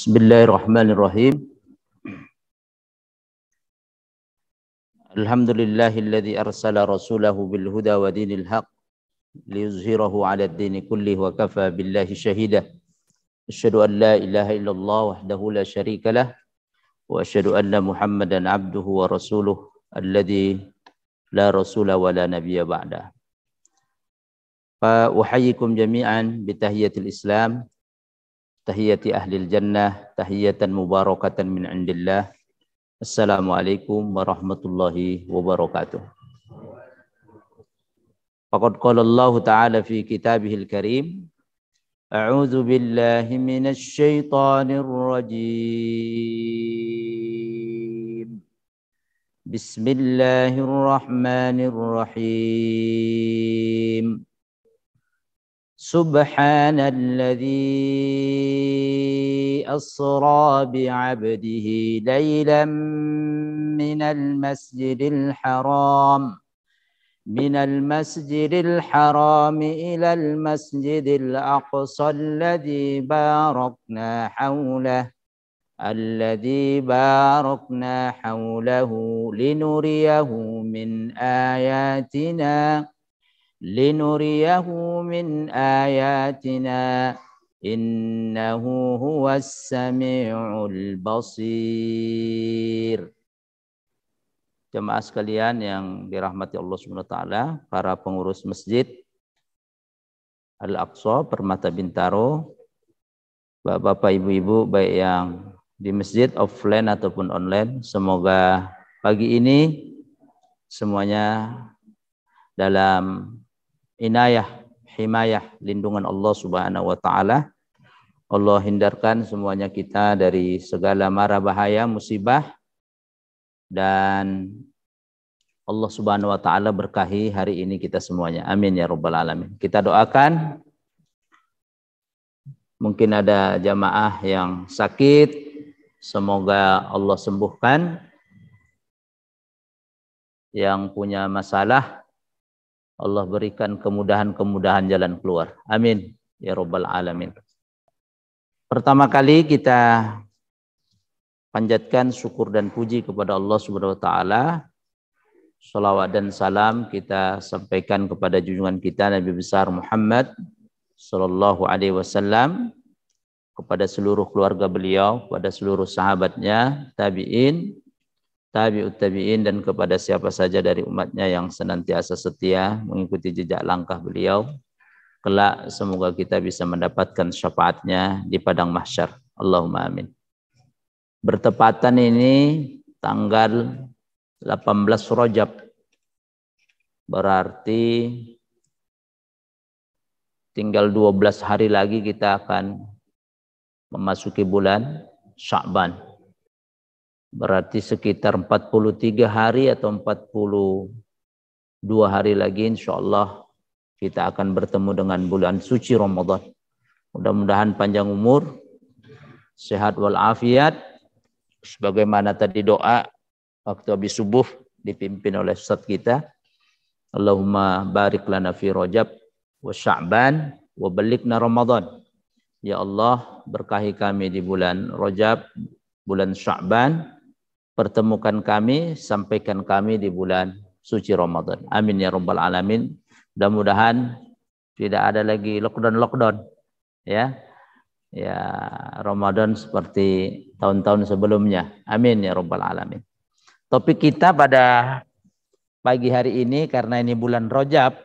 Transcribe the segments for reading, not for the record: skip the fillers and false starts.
Bismillahirrahmanirrahim. Alhamdulillahilladzi arsala rasulahu bil huda wa dinil haq liyuzhirahu 'ala ad-dini kullihi wa kafa billahi shahida. Asyhadu an la ilaha illallah wahdahu la syarika lah wa asyhadu anna Muhammadan 'abduhu wa rasuluh alladzi la rasula wa la nabiyya ba'da. Fa uhayyikum jami'an bi tahiyatil Islam, tahiyati ahlil jannah, tahiyatan mubarakatan min indillah. Assalamualaikum warahmatullahi wabarakatuh. Faqad qala Allah Ta'ala fi kitabihil karim, a'udzu billahi minasy syaithanir rajim. Bismillahirrahmanirrahim. Subhanalladzi asra bi'abdihi laylan minal masjidil haram ilal masjidil aqsa alladzi barakna hawlahu linuriyahu min ayatina innahu huwas sami'ul basir. Jemaah sekalian yang dirahmati Allah Subhanahu wa taala, para pengurus Masjid Al-Aqsa Permata Bintaro, Bapak-bapak, Ibu-ibu baik yang di masjid offline ataupun online, semoga pagi ini semuanya dalam inayah, himayah, lindungan Allah Subhanahu wa taala. Allah hindarkan semuanya kita dari segala mara bahaya, musibah, dan Allah Subhanahu wa taala berkahi hari ini kita semuanya. Amin ya rabbal alamin. Kita doakan, mungkin ada jamaah yang sakit, semoga Allah sembuhkan. Yang punya masalah, Allah berikan kemudahan-kemudahan jalan keluar. Amin ya rabbal alamin. Pertama kali kita panjatkan syukur dan puji kepada Allah Subhanahu wa taala. Shalawat dan salam kita sampaikan kepada junjungan kita Nabi besar Muhammad sallallahu alaihi wasallam, kepada seluruh keluarga beliau, kepada seluruh sahabatnya, tabi'in, tabi'ut tabi'in, dan kepada siapa saja dari umatnya yang senantiasa setia mengikuti jejak langkah beliau. Kelak semoga kita bisa mendapatkan syafaatnya di padang mahsyar. Allahumma amin. Bertepatan ini tanggal 18 Rajab, berarti tinggal 12 hari lagi kita akan memasuki bulan Sya'ban. Berarti sekitar 43 hari atau 42 hari lagi insyaallah kita akan bertemu dengan bulan suci Ramadan. Mudah-mudahan panjang umur, sehat walafiat, sebagaimana tadi doa waktu habis subuh dipimpin oleh Ustaz kita. Allahumma barik lana fi Rajab wa Sya'ban wa ballighna Ramadan. Ya Allah, berkahi kami di bulan Rajab, bulan Sya'ban, pertemukan kami, sampaikan kami di bulan suci Ramadan. Amin ya rabbal alamin. Mudah-mudahan tidak ada lagi lockdown ya. Ya, Ramadan seperti tahun-tahun sebelumnya. Amin ya rabbal alamin. Topik kita pada pagi hari ini, karena ini bulan Rajab,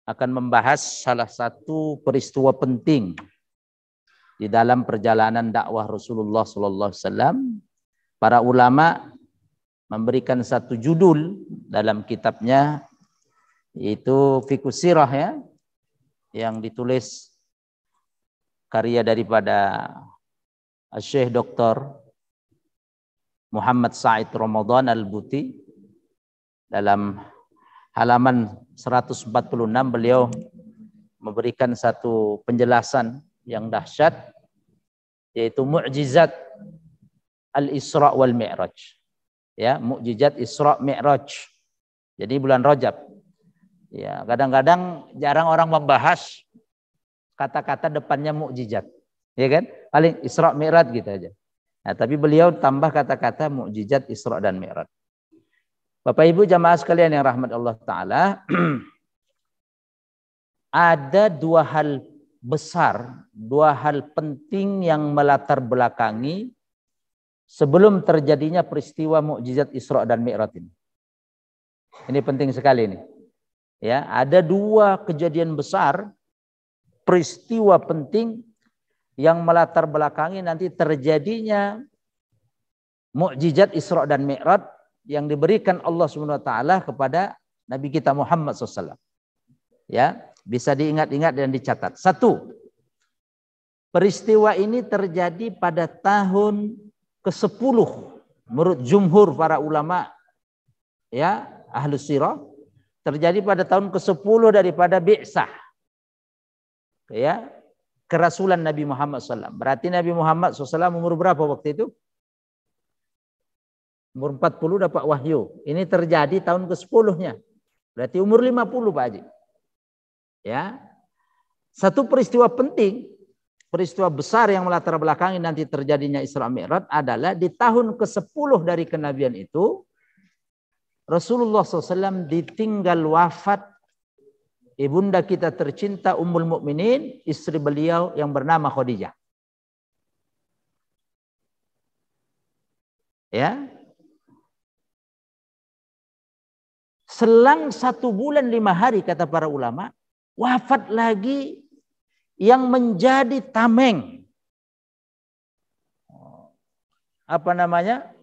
akan membahas salah satu peristiwa penting di dalam perjalanan dakwah Rasulullah sallallahu alaihi wasallam. Para ulama memberikan satu judul dalam kitabnya, yaitu Fiqhus Sirah ya, yang ditulis karya daripada Syekh Dr. Muhammad Said Ramadan Al-Buti. Dalam halaman 146 beliau memberikan satu penjelasan yang dahsyat, yaitu mukjizat Al-Isra wal Mi'raj. Ya, mukjizat Isra Mi'raj. Jadi bulan Rajab. Ya, kadang-kadang jarang orang membahas kata-kata depannya mukjizat. Ya kan? Paling Isra Mi'raj gitu aja. Nah, tapi beliau tambah kata-kata mukjizat Isra dan Mi'raj. Bapak Ibu jamaah sekalian yang rahmat Allah Ta'ala, ada dua hal besar, dua hal penting yang melatar belakangi sebelum terjadinya peristiwa mukjizat Isra dan Mi'raj ini. Ini penting sekali ini. Ya, ada dua kejadian besar, peristiwa penting yang melatar belakangi nanti terjadinya mukjizat Isra dan Mi'raj yang diberikan Allah Subhanahu wa taala kepada Nabi kita Muhammad SAW. Ya, bisa diingat-ingat dan dicatat. Satu, peristiwa ini terjadi pada tahun ke-10 menurut jumhur para ulama, ya, Ahlus Sirah, terjadi pada tahun ke-10 daripada Bi'sah. Ya, kerasulan Nabi Muhammad SAW. Berarti Nabi Muhammad SAW umur berapa waktu itu? Umur 40 dapat wahyu. Ini terjadi tahun ke-10-nya. Berarti umur 50 Pak Haji. Ya. Satu peristiwa penting, peristiwa besar yang melatar belakangi nanti terjadinya Isra Mi'raj adalah di tahun ke-10 dari kenabian itu, Rasulullah SAW ditinggal wafat ibunda kita tercinta Ummul Mukminin, istri beliau yang bernama Khadijah. Ya. Selang 1 bulan 5 hari kata para ulama, wafat lagi yang menjadi tameng. Apa namanya?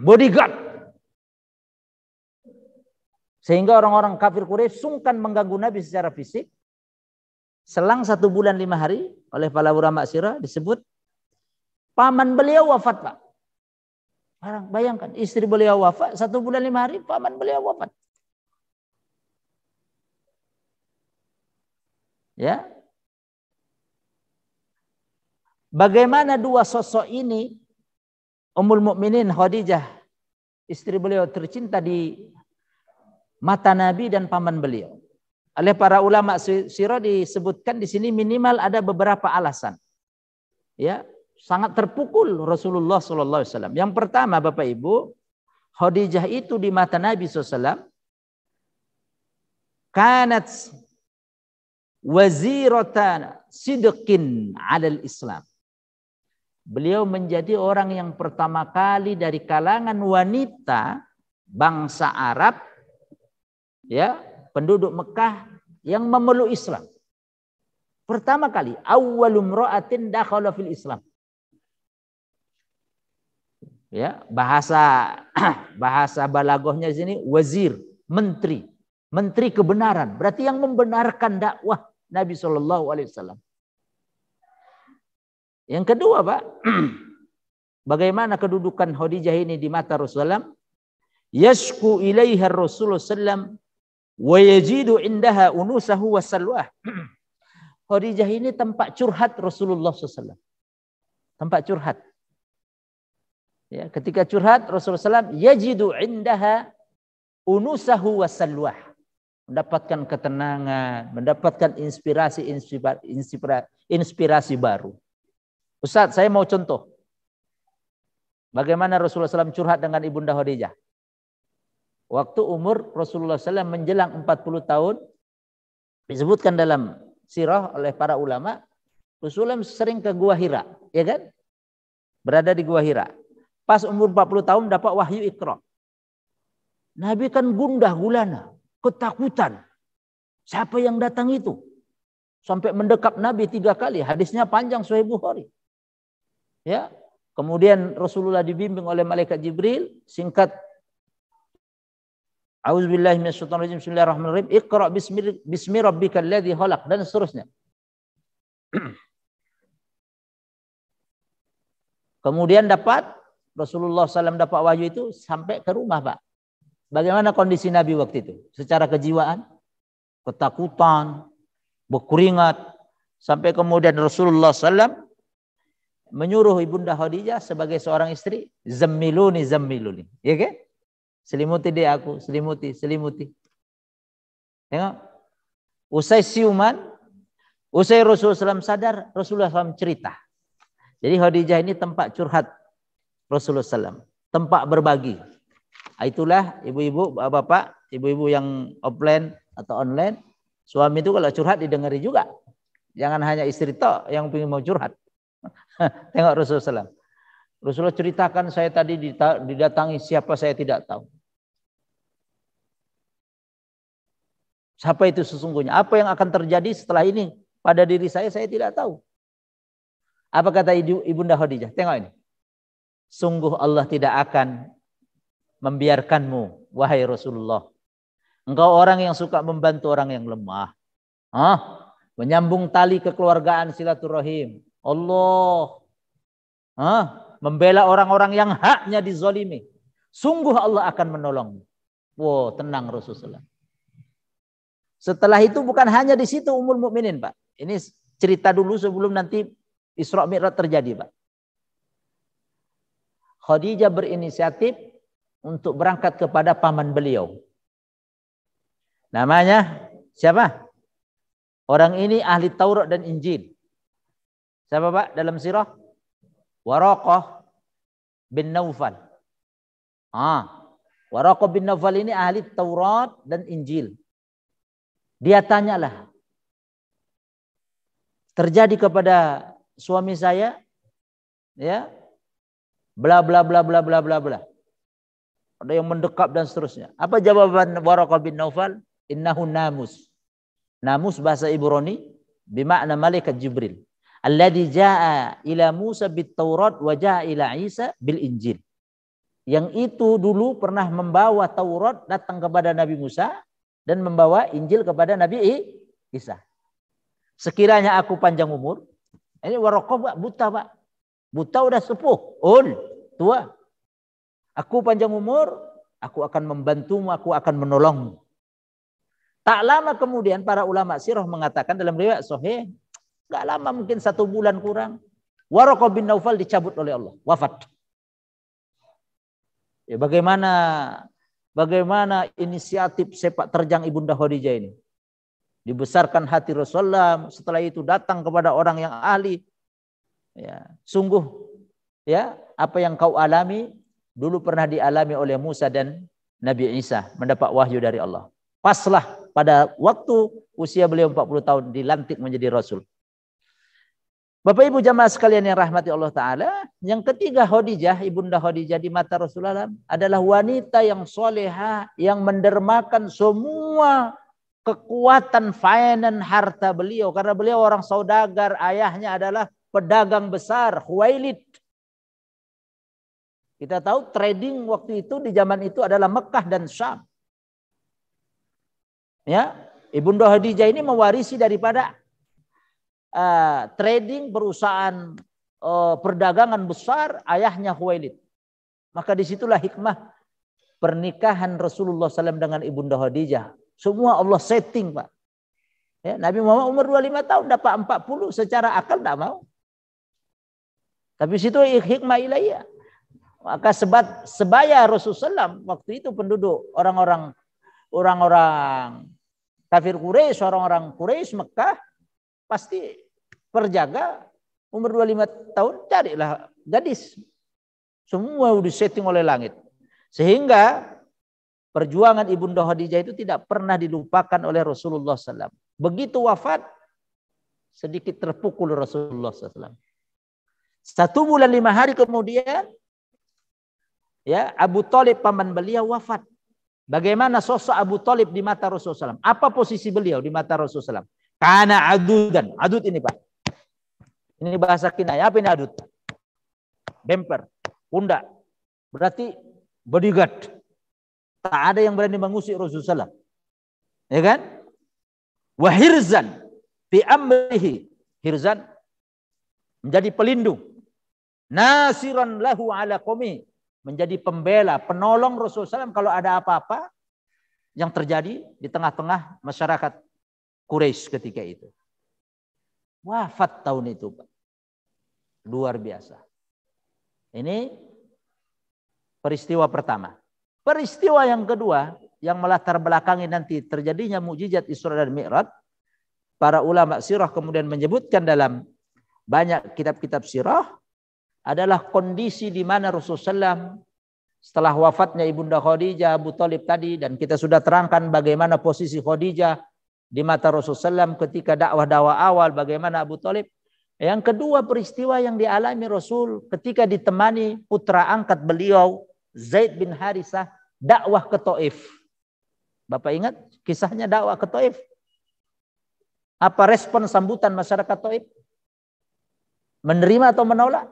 Bodyguard. Sehingga orang-orang kafir Quraisy sungkan mengganggu Nabi secara fisik. Selang 1 bulan 5 hari oleh para ulama sirah disebut paman beliau wafat, Pak. Bayangkan istri beliau wafat 1 bulan 5 hari, paman beliau wafat. Ya. Bagaimana dua sosok ini, Ummul Mukminin Khadijah, istri beliau tercinta di mata Nabi dan paman beliau. Oleh para ulama sirah disebutkan di sini minimal ada beberapa alasan. Ya, sangat terpukul Rasulullah SAW. Yang pertama Bapak Ibu, Khadijah itu di mata Nabi SAW kanat waziratan sidqin alal Islam. Beliau menjadi orang yang pertama kali dari kalangan wanita bangsa Arab, ya, penduduk Mekah yang memeluk Islam. Pertama kali, awwalum ra'atin dakhala fil Islam. Ya, bahasa balaghahnya di sini wazir, menteri, menteri kebenaran. Berarti yang membenarkan dakwah Nabi SAW. Yang kedua, Pak, bagaimana kedudukan Khadijah ini di mata Rasulullah? Yashku ilaiha Rasulullah sallam wa yajidu indaha unusahu wa salwah. Khadijah ini tempat curhat Rasulullah SAW. Tempat curhat. Ya, ketika curhat Rasulullah SAW yajidu indaha unusahu wa salwah. Mendapatkan ketenangan, mendapatkan inspirasi baru. Ustaz, saya mau contoh. Bagaimana Rasulullah SAW curhat dengan Ibunda Khadijah. Waktu umur Rasulullah SAW menjelang 40 tahun, disebutkan dalam sirah oleh para ulama, Rasulullah sering ke Gua Hira, ya kan? Berada di Gua Hira. Pas umur 40 tahun dapat wahyu Iqra. Nabi kan gundah gulana, ketakutan. Siapa yang datang itu? Sampai mendekap Nabi 3 kali. Hadisnya panjang, Sahih Bukhari. Ya, kemudian Rasulullah dibimbing oleh malaikat Jibril, singkat A'udzubillahi minasyaitonirrajim, bismillahirrahmanirrahim, Iqra bismi rabbikal ladzi khalaq, dan seterusnya. Kemudian Rasulullah SAW dapat wahyu itu sampai ke rumah, Pak. Bagaimana kondisi Nabi waktu itu? Secara kejiwaan, ketakutan, berkeringat, sampai kemudian Rasulullah SAW menyuruh Ibunda Khadijah sebagai seorang istri, zammiluni, zammiluni. Ya kan? Selimuti dia aku, selimuti, selimuti. Tengok. Usai siuman, Usai Rasulullah SAW sadar, Rasulullah SAW cerita. Jadi Khadijah ini tempat curhat Rasulullah SAW, tempat berbagi. Itulah ibu-ibu, bapak, ibu-ibu yang offline atau online, suami itu kalau curhat didengari juga. Jangan hanya istri tok yang ingin mau curhat. Tengok Rasulullah SAW. Rasulullah ceritakan, saya tadi didatangi siapa saya tidak tahu. Siapa itu sesungguhnya? Apa yang akan terjadi setelah ini pada diri saya tidak tahu. Apa kata Ibunda Khadijah? Tengok ini. Sungguh Allah tidak akan membiarkanmu, wahai Rasulullah. Engkau orang yang suka membantu orang yang lemah. Menyambung tali kekeluargaan silaturahim. Allah. Membela orang-orang yang haknya dizalimi. Sungguh Allah akan menolongmu. Wow, tenang Rasulullah. Setelah itu bukan hanya di situ Ummul Mukminin, Pak. Ini cerita dulu sebelum nanti Isra Mi'raj terjadi, Pak. Khadijah berinisiatif untuk berangkat kepada paman beliau. Namanya siapa? Orang ini ahli Taurat dan Injil. Siapa, Pak, dalam sirah? Waraqah bin Naufal. Waraqah bin Naufal ini ahli Taurat dan Injil. Dia tanyalah, terjadi kepada suami saya, ya, bla bla bla bla bla bla bla. Ada yang mendekap dan seterusnya. Apa jawaban Waraqah bin Naufal? Innahu namus. Namus bahasa Ibrani bermakna malaikat Jibril. Alladzi jaa ila Musa bit Taurat wa jaa ila Isa bil Injil. Yang itu dulu pernah membawa Taurat datang kepada Nabi Musa dan membawa Injil kepada Nabi Isa. Sekiranya aku panjang umur, ini Waraqah buta, Pak. Buta udah sepuh, tua. Aku panjang umur, aku akan membantumu, aku akan menolongmu. Tak lama kemudian para ulama sirah mengatakan dalam riwayat sahih, enggak lama mungkin 1 bulan kurang, Waraqah bin Naufal dicabut oleh Allah, wafat. Ya, bagaimana inisiatif sepak terjang Ibunda Khadijah ini. Dibesarkan hati Rasulullah, setelah itu datang kepada orang yang ahli. Ya, sungguh ya, apa yang kau alami dulu pernah dialami oleh Musa dan Nabi Isa, mendapat wahyu dari Allah. Paslah pada waktu usia beliau 40 tahun dilantik menjadi rasul. Bapak Ibu jamaah sekalian yang rahmati Allah Ta'ala, yang ketiga Khadijah, Ibunda Khadijah di mata Rasulullah adalah wanita yang soleha, yang mendermakan semua kekuatan finance harta beliau. Karena beliau orang saudagar, ayahnya adalah pedagang besar, Khuwailid. Kita tahu trading waktu itu di zaman itu adalah Mekah dan Syam. Ya, Ibunda Khadijah ini mewarisi daripada trading perusahaan perdagangan besar ayahnya Khuwailid. Maka disitulah hikmah pernikahan Rasulullah SAW dengan Ibunda Khadijah. Semua Allah setting, Pak. Ya, Nabi Muhammad umur 25 tahun dapat 40, secara akal tidak mau. Tapi situ hikmah ilahiyah. Maka sebaya Rasulullah SAW waktu itu penduduk orang-orang kafir Quraisy, orang-orang Quraisy Mekah pasti perjaga umur 25 tahun carilah gadis. Semua disetting oleh langit. Sehingga perjuangan Ibunda Khadijah itu tidak pernah dilupakan oleh Rasulullah SAW. Begitu wafat, sedikit terpukul Rasulullah SAW. 1 bulan 5 hari kemudian, ya, Abu Thalib paman beliau wafat. Bagaimana sosok Abu Thalib di mata Rasulullah SAW? Apa posisi beliau di mata Rasulullah SAW? Karena adudan. Adud ini, Pak. Ini bahasa kinayah. Apa ini adud? Bemper, pundak. Berarti bodyguard. Tak ada yang berani mengusik Rasulullah. Ya kan? Wahirzan fi amrihi. Hirzan menjadi pelindung. Nasiran lahu ala qaumi. Menjadi pembela, penolong Rasulullah SAW kalau ada apa-apa yang terjadi di tengah-tengah masyarakat Quraisy ketika itu. Wafat tahun itu, Pak. Luar biasa. Ini peristiwa pertama. Peristiwa yang kedua yang melatar belakangi nanti terjadinya mukjizat Isra dan Mi'raj para ulama sirah kemudian menyebutkan dalam banyak kitab-kitab sirah adalah kondisi di mana Rasulullah SAW setelah wafatnya Ibunda Khadijah, Abu Thalib tadi, dan kita sudah terangkan bagaimana posisi Khadijah di mata Rasulullah SAW ketika dakwah-dakwah awal, bagaimana Abu Thalib. Yang kedua, peristiwa yang dialami Rasul ketika ditemani putra angkat beliau Zaid bin Harisah dakwah ke Taif. Bapak ingat kisahnya dakwah ke Taif? Apa respon sambutan masyarakat Taif? Menerima atau menolak?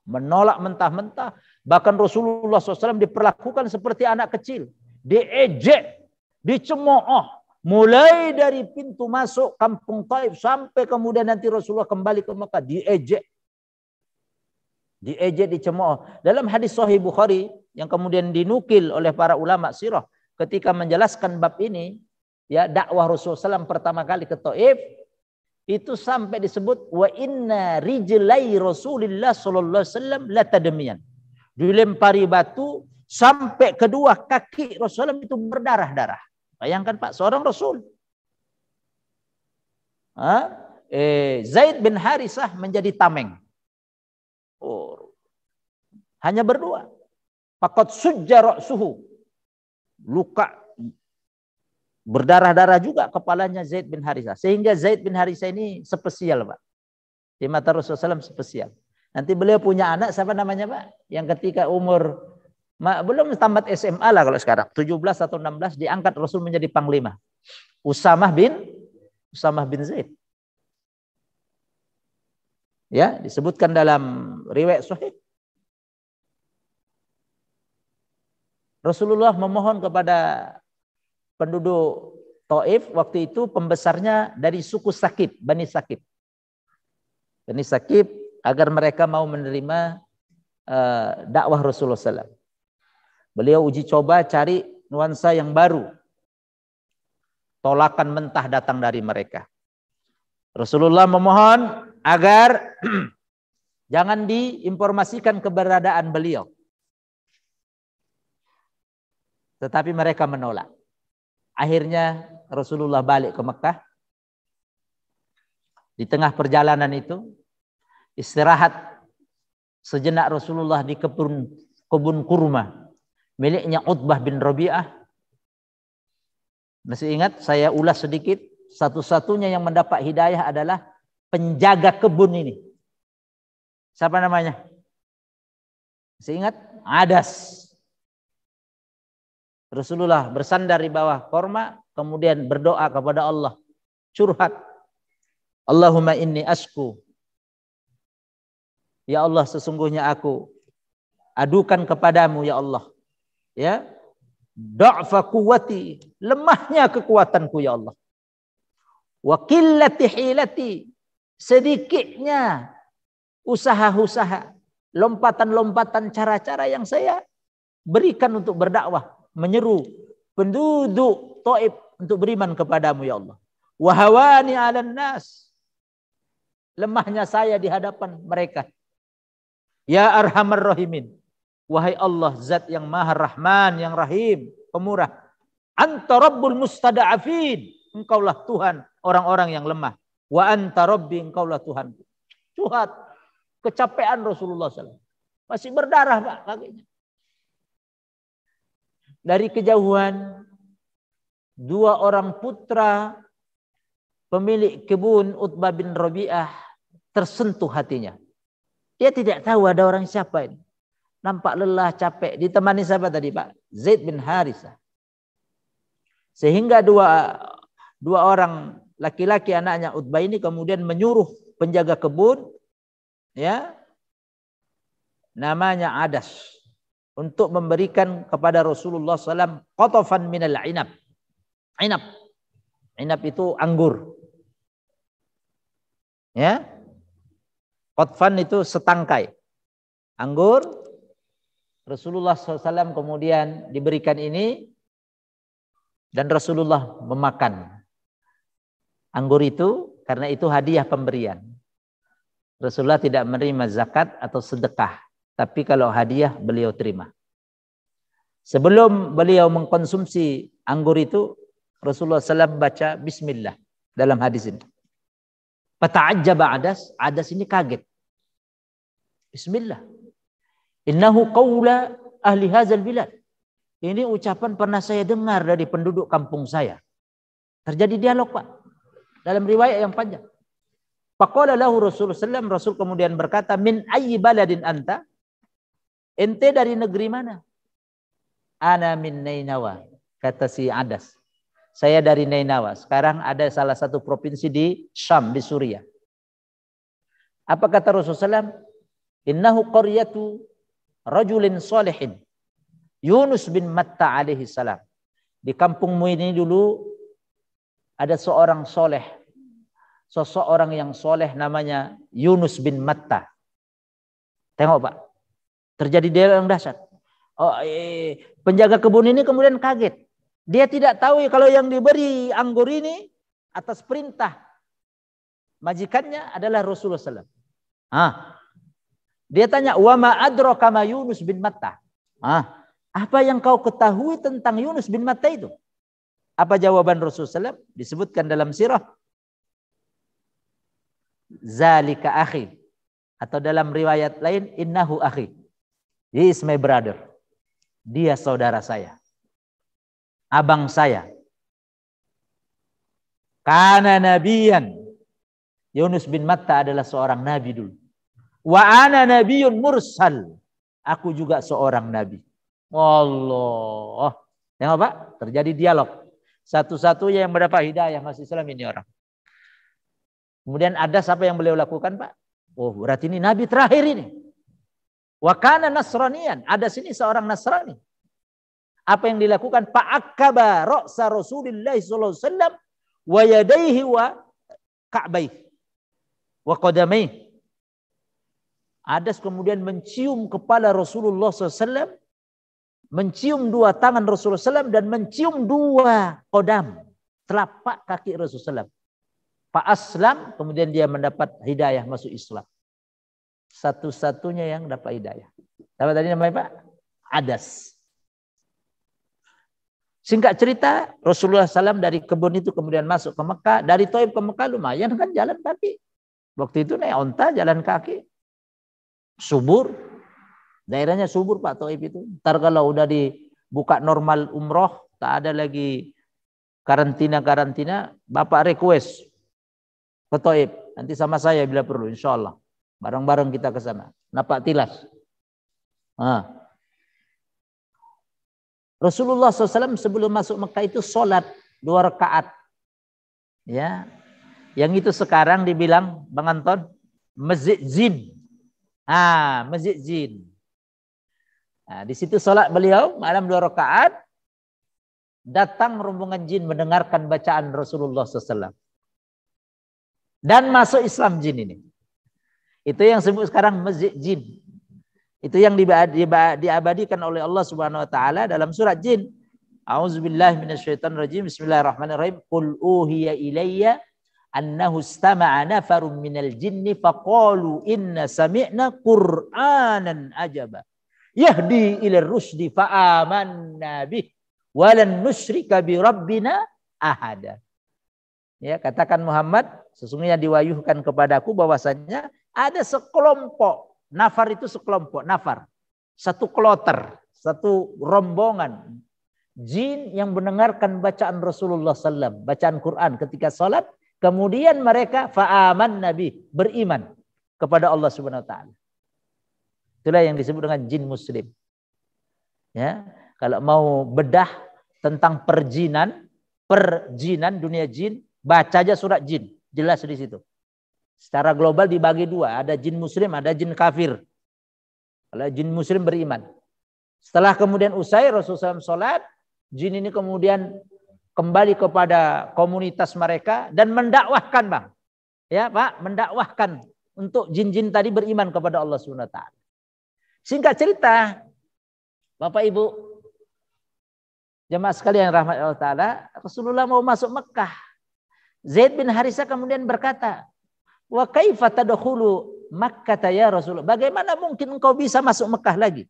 Menolak mentah-mentah. Bahkan Rasulullah SAW diperlakukan seperti anak kecil. Diejek, dicemooh. Mulai dari pintu masuk kampung Taif sampai kemudian nanti Rasulullah kembali ke Mekah. Diejek. Diejek, dicemooh. Dalam hadis Sahih Bukhari yang kemudian dinukil oleh para ulama sirah ketika menjelaskan bab ini, ya, dakwah Rasulullah SAW pertama kali ke Taif, itu sampai disebut wa inna rijlai Rasulillah sallallahu alaihi wasallam latadmiyan. Dilempari batu sampai kedua kaki Rasulullah itu berdarah-darah. Bayangkan Pak, seorang Rasul. Zaid bin Harisah menjadi tameng. Oh, hanya berdua. Faqad sujja ra'suhu. Luka berdarah-darah juga kepalanya Zaid bin Harisah. Sehingga Zaid bin Harisah ini spesial, Pak. Di mata Rasulullah SAW spesial. Nanti beliau punya anak, siapa namanya, Pak? Yang ketika umur, belum tamat SMA lah kalau sekarang. 17 atau 16 diangkat Rasul menjadi panglima. Usamah bin Zaid. Ya, disebutkan dalam riwayat sahih. Rasulullah memohon kepada penduduk Taif waktu itu, pembesarnya dari suku Sakif, Bani Sakif. Bani Sakif agar mereka mau menerima dakwah Rasulullah SAW. Beliau uji coba cari nuansa yang baru. Tolakan mentah datang dari mereka. Rasulullah memohon agar jangan diinformasikan keberadaan beliau. Tetapi mereka menolak. Akhirnya Rasulullah balik ke Mekah. Di tengah perjalanan itu istirahat sejenak Rasulullah di kebun kurma miliknya Utbah bin Rabi'ah. Masih ingat? Saya ulas sedikit. Satu-satunya yang mendapat hidayah adalah penjaga kebun ini. Siapa namanya? Masih ingat? Adas. Rasulullah bersandar di bawah korma, kemudian berdoa kepada Allah, curhat. Allahumma inni asku. Ya Allah, sesungguhnya aku adukan kepadamu ya Allah. Ya. Da'fa quwwati, lemahnya kekuatanku ya Allah. Wa qillati hilati, sedikitnya usaha-usaha, lompatan-lompatan cara-cara yang saya berikan untuk berdakwah, menyeru penduduk Taif untuk beriman kepadamu ya Allah. Wa hawani 'alan nas, lemahnya saya di hadapan mereka. Ya Arhamar Rahimin, wahai Allah zat yang Maha Rahman, yang Rahim, pemurah. Anta Rabbul Mustada'afin, engkaulah Tuhan orang-orang yang lemah. Wa anta Rabbi, engkaulah Tuhan. Curhat, kecapean Rasulullah SAW. Masih berdarah Pak kakinya. Dari kejauhan, dua orang putra pemilik kebun Utbah bin Rabi'ah tersentuh hatinya. Dia tidak tahu ada orang siapa ini. Nampak lelah, capek. Ditemani siapa tadi Pak? Zaid bin Harisah. Sehingga dua orang laki-laki anaknya Utbah ini kemudian menyuruh penjaga kebun, ya, namanya Adas, untuk memberikan kepada Rasulullah SAW qatafan minal inab. Inab itu anggur. Ya. Qatfan itu setangkai anggur. Rasulullah SAW kemudian diberikan ini dan Rasulullah memakan anggur itu karena itu hadiah pemberian. Rasulullah tidak menerima zakat atau sedekah. Tapi kalau hadiah beliau terima. Sebelum beliau mengkonsumsi anggur itu, Rasulullah SAW baca Bismillah. dalam hadis ini. Fata'ajjaba Adas, Adas ini kaget. Bismillah. Innahu qaula ahli hadzal bilad. Ini ucapan pernah saya dengar dari penduduk kampung saya. Terjadi dialog, Pak, dalam riwayat yang panjang. Faqala lahu Rasulullah sallallahu alaihi wasallam, Rasul kemudian berkata, min ayyi baladin anta? Ente dari negeri mana? Ana min Nainawa, kata si Adas. Saya dari Nainawa. Sekarang ada salah satu provinsi di Syam, di Suriah. Apa kata Rasulullah SAW? Innahu qaryatu rajulin salihin, Yunus bin Matta alaihi salam. Di kampungmu ini dulu ada seorang soleh, seseorang yang soleh namanya Yunus bin Matta. Tengok, Pak, terjadi dialog yang dahsyat. Penjaga kebun ini kemudian kaget. Dia tidak tahu kalau yang diberi anggur ini atas perintah majikannya adalah Rasulullah SAW. Dia tanya, wa ma adraka ma Yunus bin Matta? Apa yang kau ketahui tentang Yunus bin Matta itu? Apa jawaban Rasulullah SAW? Disebutkan dalam sirah. Zalika akhi. Atau dalam riwayat lain, innahu akhi. He is my brother. Dia saudara saya. Abang saya. Kana nabiyan. Yunus bin Matta adalah seorang nabi dulu. Wa ana nabiyun mursal. Aku juga seorang nabi. Allah. Tengok, Pak, terjadi dialog. Satu-satunya yang mendapat hidayah masih Islam ini orang. Kemudian ada siapa yang beliau lakukan, Pak? Oh, berarti ini nabi terakhir ini. Wa kana nasraniyan. Ada sini seorang Nasrani. Apa yang dilakukan? Fa'akkaba ra'sa Rasulullah sallallahu alaihi wasallam wa yadayhi wa ka'bayhi wa qadamaihi. Adas kemudian mencium kepala Rasulullah SAW, mencium dua tangan Rasulullah SAW, dan mencium dua kodam, telapak kaki Rasulullah SAW. Pak Aslam, kemudian dia mendapat hidayah masuk Islam. Satu-satunya yang dapat hidayah. Apa tadi namanya, Pak? Adas. Singkat cerita, Rasulullah SAW dari kebun itu kemudian masuk ke Mekah. Dari Thaif ke Mekah lumayan kan jalan kaki. Waktu itu naik onta, jalan kaki. Subur. Daerahnya subur, Pak, Thaif itu. Ntar kalau udah dibuka normal umroh, tak ada lagi karantina-karantina, Bapak request ke Thaif. Nanti sama saya bila perlu, insya Allah. Bareng-bareng kita ke sana. Napak tilas. Rasulullah SAW sebelum masuk Mekah itu sholat 2 rakaat. Ya, yang itu sekarang dibilang, Bang Anton, Masjid Jin. Masjid Jin. Nah, di situ sholat beliau malam 2 rakaat. Datang rombongan jin mendengarkan bacaan Rasulullah SAW. Dan masuk Islam jin ini. Itu yang disebut sekarang Masjid Jin. Itu yang diabadikan oleh Allah Subhanahu wa taala dalam surat Jin. A'udzubillahi minasyaitonirrajim. Bismillahirrahmanirrahim. Qul uhiya ilayya annahu istama'a nafarun minal jinni faqalu inna sami'na qur'anan ajaba yahdi ila rusdi fa'amanna bih wa lan nusyrika bi rabbina ahada. Ya, katakan Muhammad, sesungguhnya diwahyukan kepadaku bahwasanya ada sekelompok. Nafar itu sekelompok, nafar. Satu kloter, satu rombongan jin yang mendengarkan bacaan Rasulullah SAW, bacaan Quran ketika salat, kemudian mereka fa'aman nabi, beriman kepada Allah Subhanahu wa taala. Itulah yang disebut dengan jin muslim. Ya, kalau mau bedah tentang perjinan dunia jin, baca aja surat Jin, jelas di situ. Secara global dibagi 2, ada jin muslim, ada jin kafir. Kalau jin muslim beriman. Setelah kemudian usai Rasulullah SAW sholat, jin ini kemudian kembali kepada komunitas mereka dan mendakwahkan, Bang. Ya, Pak, mendakwahkan untuk jin-jin tadi beriman kepada Allah Subhanahu wa taala. Singkat cerita, Bapak Ibu, jemaah sekalian rahmat Allah taala, Rasulullah mau masuk Mekah. Zaid bin Harisah kemudian berkata, wa kaifa tadkhulu Makkah ya Rasul? Bagaimana mungkin engkau bisa masuk Mekah lagi?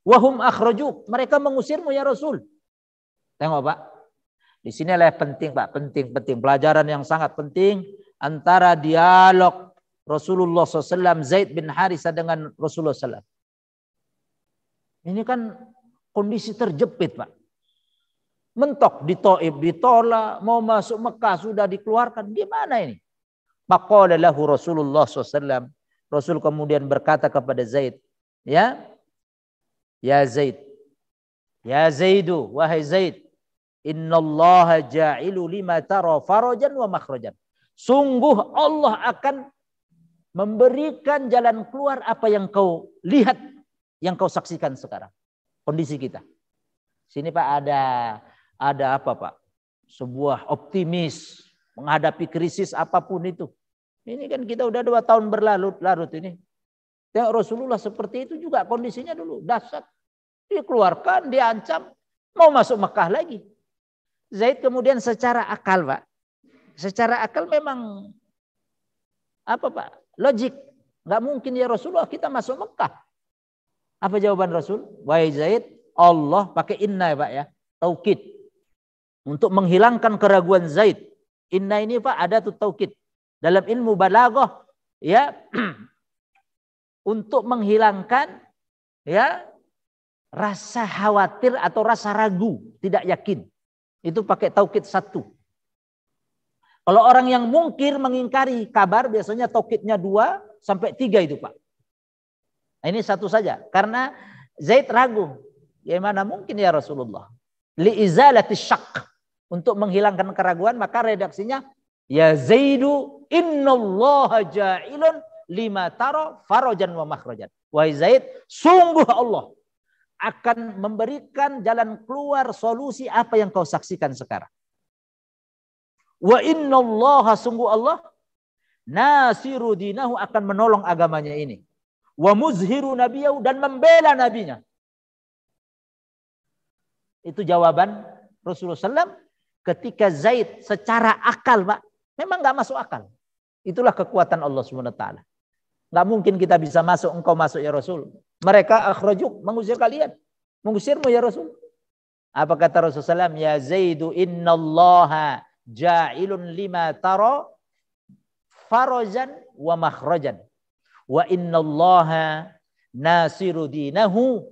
Wahum akhrajuk, mereka mengusirmu ya Rasul. Tengok, Pak. Di sinilah penting Pak, penting pelajaran yang sangat penting antara dialog Rasulullah SAW Zaid bin Harisah dengan Rasulullah SAW. Ini kan kondisi terjepit Pak. Mentok di Taif ditolak, mau masuk Mekah sudah dikeluarkan. Gimana ini? Faqala lahu Rasulullah SAW. Rasul kemudian berkata kepada Zaid, ya Zaid, ya Zaidu, wahai Zaid, innallaha ja'ilu lima tara farajan wa makhrajan. Sungguh Allah akan memberikan jalan keluar apa yang kau lihat, yang kau saksikan sekarang. Kondisi kita. Sini Pak ada apa Pak? Sebuah optimis menghadapi krisis apapun itu. Ini kan kita udah 2 tahun berlarut ini. Tengok Rasulullah seperti itu juga kondisinya dulu. Dahsyat. Dikeluarkan, diancam, mau masuk Mekah lagi. Zaid kemudian secara akal Pak. Secara akal memang apa Pak? Logik. Nggak mungkin ya Rasulullah kita masuk Mekah. Apa jawaban Rasul? Wahai Zaid, Allah pakai inna ya Pak ya. Taukid. Untuk menghilangkan keraguan Zaid. Inna ini Pak ada tuh taukid. Dalam ilmu balaghah ya untuk menghilangkan ya rasa khawatir atau rasa ragu, tidak yakin. Itu pakai taukid 1. Kalau orang yang mungkir mengingkari kabar biasanya taukidnya 2 sampai 3 itu Pak. Nah, ini 1 saja karena Zaid ragu. Ya mana mungkin ya Rasulullah. Li izalati syak. Untuk menghilangkan keraguan maka redaksinya ya Zaidu innallaha ja'ilun lima tara farajan wa makhrajan. Wahai Zaid, sungguh Allah akan memberikan jalan keluar solusi apa yang kau saksikan sekarang. Wa innallaha sungguh Allah nasiru dinahu akan menolong agamanya ini. Wa muzhiru nabiyahu dan membela nabinya. Itu jawaban Rasulullah SAW ketika Zaid secara akal Pak. Memang nggak masuk akal. Itulah kekuatan Allah SWT. Nggak mungkin kita bisa masuk, engkau masuk ya Rasul. Mereka akhrajuk, mengusir kalian. Mengusirmu ya Rasul. Apa kata Rasulullah SAW? Ya Zaidu innallaha ja'ilun lima tara farajan wa makhrajan. Wa innallaha nasiru dinahu.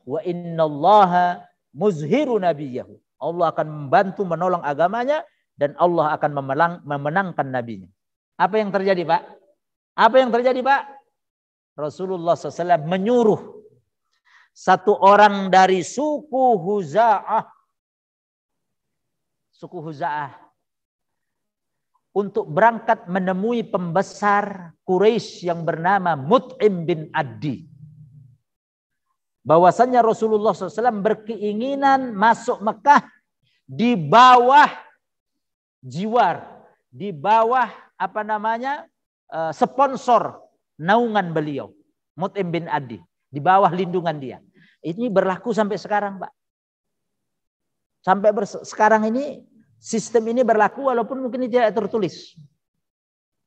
Wa innallaha muzhiru nabiyahu. Allah akan membantu menolong agamanya dan Allah akan memenangkan nabinya. Apa yang terjadi Pak? Apa yang terjadi Pak? Rasulullah SAW menyuruh satu orang dari suku Huza'ah. Suku Huza'ah. Untuk berangkat menemui pembesar Quraisy yang bernama Mut'im bin Addi. Bahwasannya Rasulullah SAW berkeinginan masuk Mekah di bawah jiwar, di bawah sponsor naungan beliau, Mut'im bin Addi, di bawah lindungan dia. Ini berlaku sampai sekarang, Pak. Sampai sekarang ini sistem ini berlaku walaupun mungkin tidak tertulis.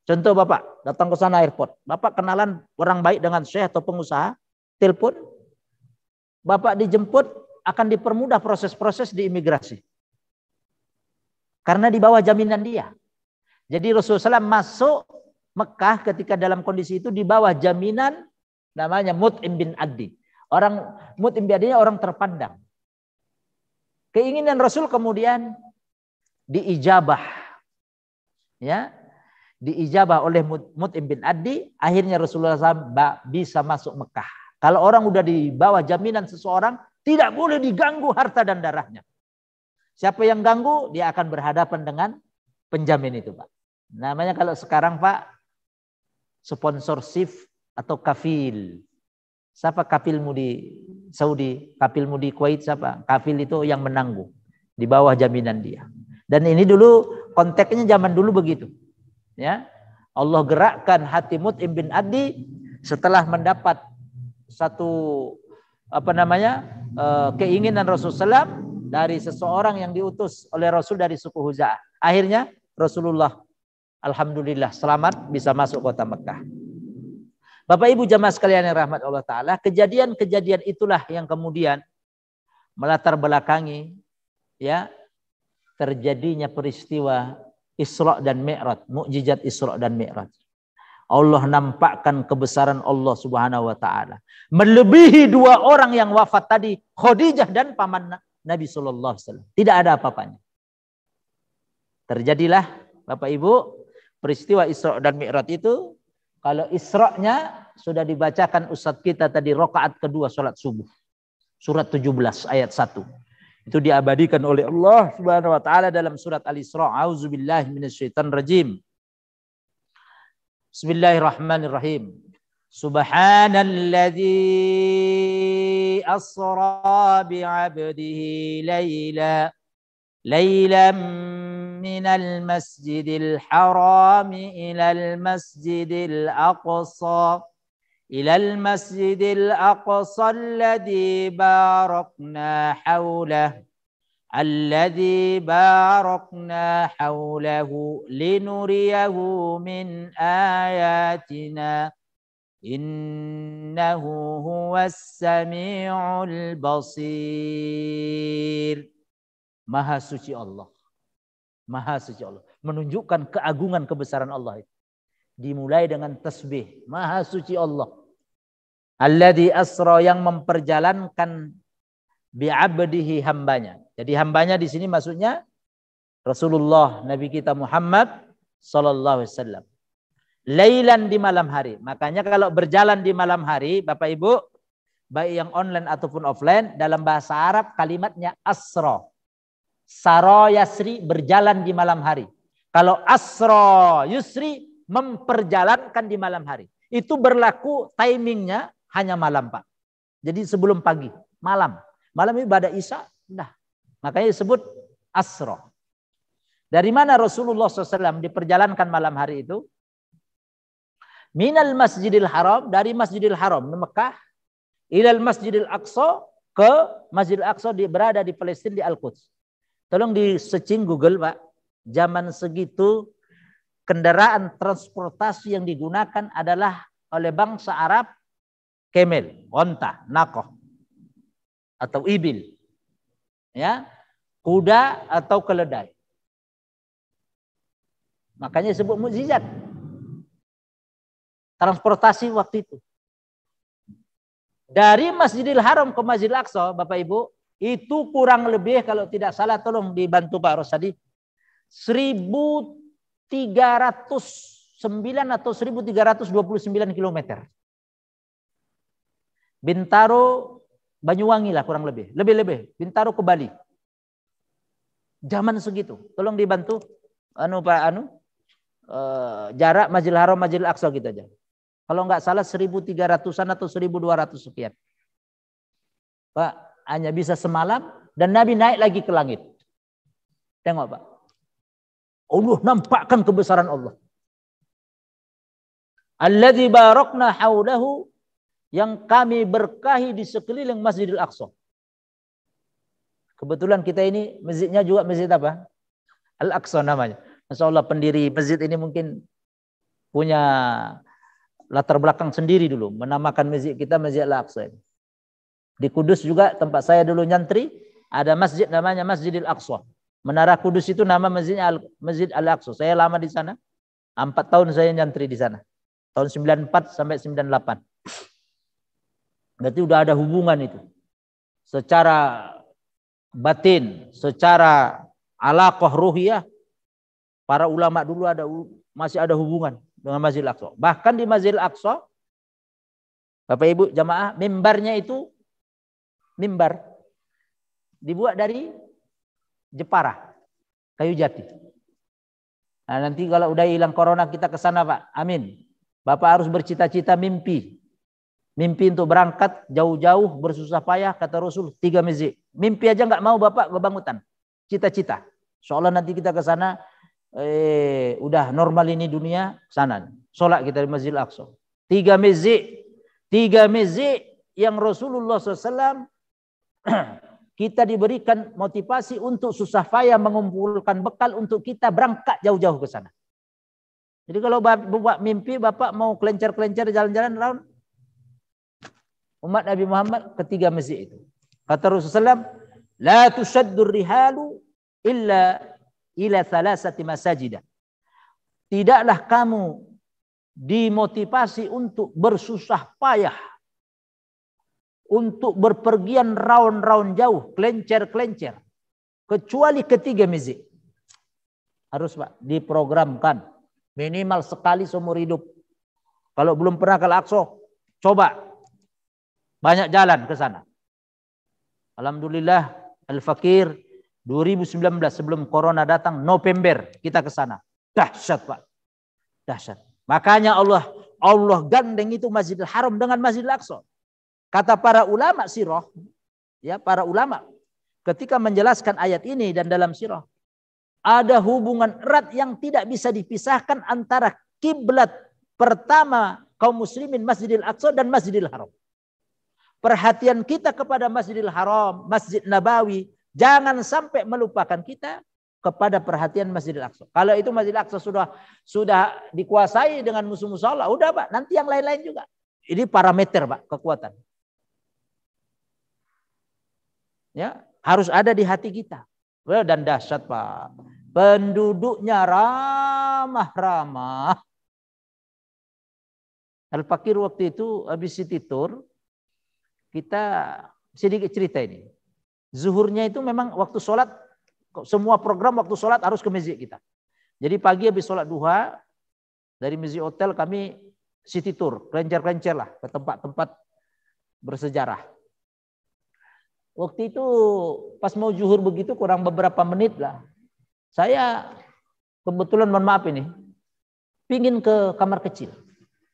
Contoh Bapak datang ke sana airport, Bapak kenalan orang baik dengan syekh atau pengusaha, telepon, Bapak dijemput akan dipermudah proses-proses di imigrasi. Karena di bawah jaminan dia. Jadi Rasulullah SAW masuk Mekah ketika dalam kondisi itu di bawah jaminan namanya Mut'im bin Addi. Orang Mut'im bin Addi orang terpandang. Keinginan Rasul kemudian diijabah. Ya, diijabah oleh Mut'im bin Addi, akhirnya Rasulullah SAW bisa masuk Mekah. Kalau orang udah di bawah jaminan seseorang, tidak boleh diganggu harta dan darahnya. Siapa yang ganggu, dia akan berhadapan dengan penjamin itu, Pak. Namanya kalau sekarang, Pak, sponsorship atau kafil. Siapa kafilmu di Saudi? Kafilmu di Kuwait siapa? Kafil itu yang menanggung di bawah jaminan dia. Dan ini dulu konteksnya zaman dulu begitu. Ya. Allah gerakkan hati Mut'im bin Addi setelah mendapat satu keinginan Rasulullah SAW dari seseorang yang diutus oleh Rasul dari suku Huza'ah. Akhirnya Rasulullah alhamdulillah selamat bisa masuk kota Mekah. Bapak Ibu jamaah sekalian yang rahmat Allah Ta'ala, kejadian-kejadian itulah yang kemudian melatar belakangi ya terjadinya peristiwa Isra dan Mi'raj, mukjizat Isra dan Mi'raj. Allah nampakkan kebesaran Allah Subhanahu wa taala. Melebihi 2 orang yang wafat tadi, Khadijah dan paman Nabi sallallahu alaihi wasallam. Tidak ada apa-apanya. Terjadilah Bapak Ibu peristiwa Isra dan Mi'raj itu. Kalau Isra-nya sudah dibacakan Ustadz kita tadi rakaat kedua salat subuh. Surat 17 ayat 1. Itu diabadikan oleh Allah Subhanahu wa taala dalam surat Al-Isra. A'udzubillahi minasyaitonir rajim. Bismillahirrahmanirrahim. Subhanalladzi asra bi'abdihi laylan minal masjidil haram ilal masjidil aqsa alladzi barakna hawlahu linuriyahu min ayatina innahu huwas sami'ul basir. Maha suci Allah. Maha suci Allah. Menunjukkan keagungan kebesaran Allah. Dimulai dengan tasbih. Maha suci Allah. Alladzi asra, yang memperjalankan bi'abdihi, hambanya. Jadi hambanya di sini maksudnya Rasulullah Nabi kita Muhammad sallallahu alaihi wasallam. Lailan, di malam hari. Makanya kalau berjalan di malam hari, Bapak Ibu, baik yang online ataupun offline, dalam bahasa Arab kalimatnya asra. Sara yasri, berjalan di malam hari. Kalau asra yusri, memperjalankan di malam hari. Itu berlaku timingnya hanya malam, Pak. Jadi sebelum pagi, malam. Malam ini ibadah Isya, dah. Makanya disebut asra. Dari mana Rasulullah SAW diperjalankan malam hari itu? Minal Masjidil Haram, dari Masjidil Haram di Mekah, ilal Masjidil Aqsa, ke Masjidil Aqsa, berada di Palestina, di Al-Quds. Tolong di searching Google, Pak. Zaman segitu kendaraan transportasi yang digunakan adalah oleh bangsa Arab camel, onta, nakoh, atau ibil, ya, kuda atau keledai. Makanya disebut mukjizat transportasi waktu itu. Dari Masjidil Haram ke Masjidil Aqsa, Bapak Ibu, itu kurang lebih, kalau tidak salah tolong dibantu Pak Rosadi, 1.309 atau 1.329 kilometer. Bintaro Banyuwangi lah kurang lebih. Lebih. Bintaro ke Bali. Zaman segitu. Tolong dibantu jarak Masjidil Haram Masjidil Aqsa gitu aja. Kalau nggak salah 1.300-an atau 1.200 sekian. Pak, hanya bisa semalam dan Nabi naik lagi ke langit. Tengok, Pak. Allah nampakkan kebesaran Allah. Alladzi barakna haulahu, yang kami berkahi di sekeliling Masjidil Aqsa. Kebetulan kita ini masjidnya juga masjid apa? Al-Aqsa namanya. Masya Allah, pendiri masjid ini mungkin punya latar belakang sendiri dulu. Menamakan masjid kita Masjid Al-Aqsa. Di Kudus juga tempat saya dulu nyantri, ada masjid namanya Masjidil Aqsa. Menara Kudus itu nama masjidnya Masjid Al-Aqsa. Saya lama di sana. 4 tahun saya nyantri di sana. Tahun 94 sampai 98. Berarti udah ada hubungan itu. Secara batin, secara alaqah ruhiyah, para ulama dulu masih ada hubungan dengan Masjidil Aqsa. Bahkan di Masjidil Aqsa, Bapak Ibu jamaah, mimbarnya itu mimbar dibuat dari Jepara, kayu jati. Nah, nanti kalau udah hilang corona kita ke sana, Pak. Amin. Bapak harus bercita-cita mimpi untuk berangkat jauh-jauh bersusah payah, kata Rasul, 3 masjid. Mimpi aja nggak mau Bapak kebangutan. Cita-cita. Soalnya nanti kita ke sana udah normal ini dunia, sana. Sholat kita di Masjidil Aqsa. 3 masjid. 3 masjid yang Rasulullah SAW kita diberikan motivasi untuk susah payah mengumpulkan bekal untuk kita berangkat jauh-jauh ke sana. Jadi kalau Bapak mimpi Bapak mau kelencar-kelencar jalan-jalan round umat Nabi Muhammad ke 3 masjid itu. Kata Rasulullah SAW, la tushaddur rihalu illa ila thalathati masajid. Tidaklah kamu dimotivasi untuk bersusah payah, untuk berpergian raun-raun jauh, kelencer-kelencer, kecuali ketiga masjid. Harus Pak, diprogramkan minimal sekali seumur hidup. Kalau belum pernah ke Al-Aqsa, coba banyak jalan ke sana. Alhamdulillah, Al-Fakir 2019 sebelum corona datang, November kita ke sana. Dahsyat Pak, dahsyat. Makanya Allah gandeng itu Masjidil Haram dengan Masjidil Aqsa. Kata para ulama sirah, ya para ulama ketika menjelaskan ayat ini dan dalam sirah, ada hubungan erat yang tidak bisa dipisahkan antara kiblat pertama kaum muslimin Masjidil Aqsa dan Masjidil Haram. Perhatian kita kepada Masjidil Haram, Masjid Nabawi, jangan sampai melupakan kita kepada perhatian Masjidil Aqsa. Kalau itu Masjidil Aqsa sudah dikuasai dengan musuh-musuh Allah, udah Pak, nanti yang lain-lain juga. Ini parameter Pak, kekuatan. Ya, harus ada di hati kita. Dan dahsyat Pak. Penduduknya ramah-ramah. Al-Fakir waktu itu habis city tour, kita sedikit cerita ini. Zuhurnya itu memang waktu sholat, semua program waktu sholat harus ke masjid kita. Jadi pagi habis sholat duha, dari masjid hotel kami city tour, kelencer-kelencer lah ke tempat-tempat bersejarah. Waktu itu pas mau zuhur begitu kurang beberapa menit lah. Saya kebetulan mohon maaf ini, pingin ke kamar kecil.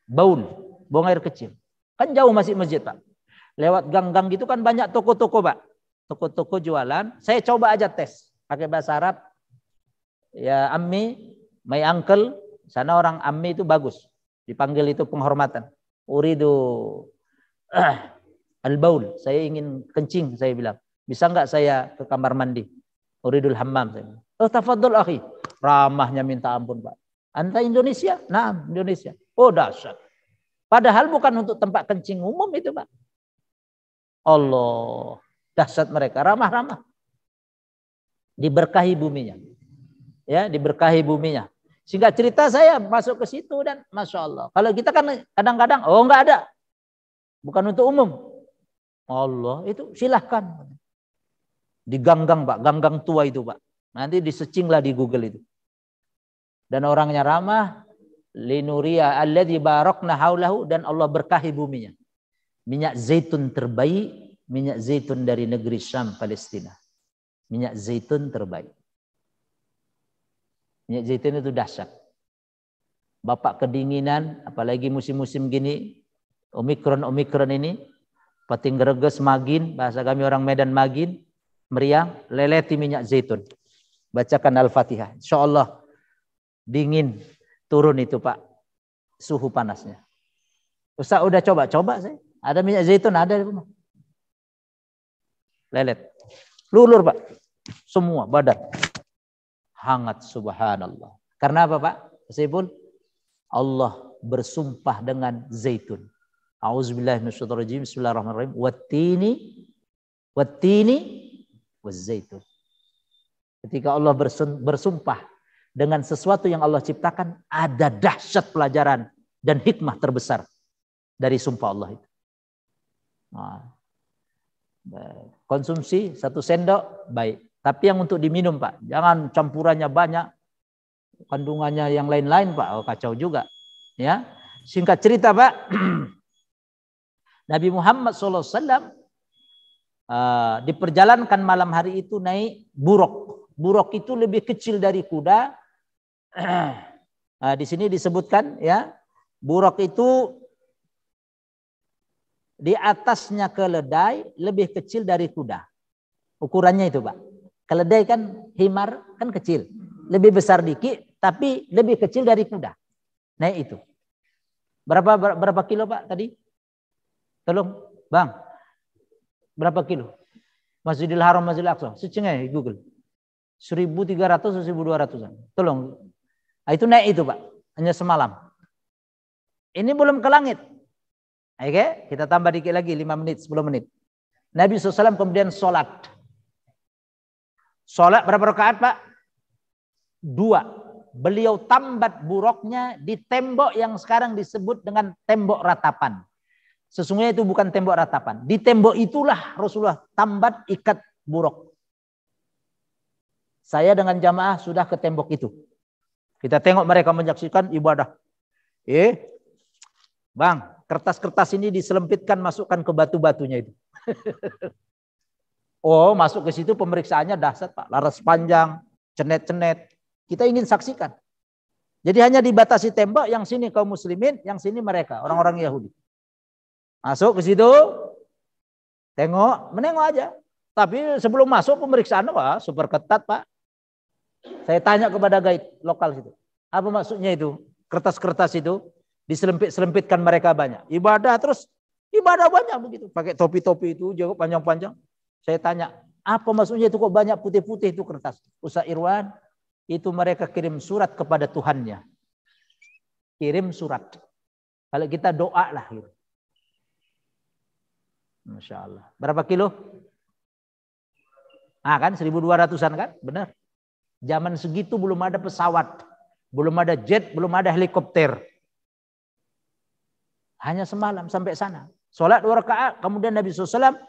Buang air kecil. Kan jauh masih masjid Pak. Lewat gang-gang gitu kan banyak toko-toko Pak. Toko-toko jualan. Saya coba aja tes. Pakai bahasa Arab. Ya ammi, my uncle. Sana orang ammi itu bagus. Dipanggil itu penghormatan. Uridu al-baul. Saya ingin kencing saya bilang. Bisa enggak saya ke kamar mandi? Uridul hammam. Saya bilang. Oh tafadhol akhi. Ramahnya minta ampun Pak. Anta Indonesia? Nah Indonesia. Oh dahsyat. Padahal bukan untuk tempat kencing umum itu Pak. Allah. Dahsyat mereka. Ramah-ramah. Diberkahi buminya. Ya, diberkahi buminya. Sehingga cerita saya masuk ke situ dan Masya Allah. Kalau kita kan kadang-kadang, oh enggak ada. Bukan untuk umum. Allah, itu silahkan. Di gang-gang Pak. Gang-gang tua itu Pak. Nanti di-searching lah di Google itu. Dan orangnya ramah. Linuriya alladzi barakna haulahu, dan Allah berkahi buminya. Minyak zaitun terbaik, minyak zaitun dari negeri Syam, Palestina. Minyak zaitun terbaik. Minyak zaitun itu dahsyat. Bapak kedinginan, apalagi musim-musim gini, Omikron ini, pating greges magin, bahasa kami orang Medan magin, meriang, leleti minyak zaitun. Bacakan Al-Fatihah. Insyaallah dingin turun itu Pak, suhu panasnya. Ustaz udah coba saya. Ada minyak zaitun ada di rumah. Lelet. Lulur Pak. Semua badan. Hangat subhanallah. Karena apa Pak? Saiful, Allah bersumpah dengan zaitun. A'udzubillahi minasyaitonir rajim. Bismillahirrahmanirrahim. Wattini wazzaitun. Ketika Allah bersumpah dengan sesuatu yang Allah ciptakan, ada dahsyat pelajaran dan hikmah terbesar dari sumpah Allah itu. Nah, konsumsi 1 sendok baik, tapi yang untuk diminum Pak, jangan campurannya banyak, kandungannya yang lain-lain Pak, oh, kacau juga. Ya, singkat cerita Pak, Nabi Muhammad SAW diperjalankan malam hari itu naik buruk. Buruk itu lebih kecil dari kuda. Di sini disebutkan ya, buruk itu di atasnya keledai lebih kecil dari kuda. Ukurannya itu Pak. Keledai kan himar kan kecil, lebih besar dikit tapi lebih kecil dari kuda. Nah itu. Berapa kilo Pak tadi? Tolong Bang. Berapa kilo? Masjidil Haram, Masjidil Aqsa. Searching aja Google. 1.300 atau 1.200-an. Tolong. Nah, itu naik itu Pak. Hanya semalam. Ini belum ke langit. Oke, kita tambah dikit lagi 5 menit, 10 menit. Nabi SAW kemudian sholat. Sholat berapa rakaat Pak? Dua, beliau tambat buruknya di tembok yang sekarang disebut dengan tembok ratapan. Sesungguhnya itu bukan tembok ratapan. Di tembok itulah Rasulullah tambat ikat buruk. Saya dengan jamaah sudah ke tembok itu. Kita tengok mereka menyaksikan ibadah. Bang, kertas-kertas ini diselempitkan, masukkan ke batu-batunya itu. Oh, masuk ke situ pemeriksaannya dahsyat, Pak. Laras panjang, cenet-cenet. Kita ingin saksikan. Jadi hanya dibatasi tembok, yang sini kaum muslimin, yang sini mereka, orang-orang Yahudi. Masuk ke situ, menengok aja. Tapi sebelum masuk pemeriksaan, wah super ketat, Pak. Saya tanya kepada guide lokal situ. Apa maksudnya itu? Kertas-kertas itu diselempit-selempitkan mereka banyak. Ibadah terus, ibadah banyak begitu. Pakai topi-topi itu, jauh panjang-panjang. Saya tanya, apa maksudnya itu kok banyak putih-putih itu kertas? Ustaz Irwan, itu mereka kirim surat kepada Tuhannya. Kirim surat. Kalau kita doa lah. Gitu. Masya Allah. Berapa kilo? Nah kan 1.200-an kan? Benar. Zaman segitu belum ada pesawat. Belum ada jet, belum ada helikopter. Hanya semalam sampai sana. Sholat 2 rakaat. Kemudian Nabi SAW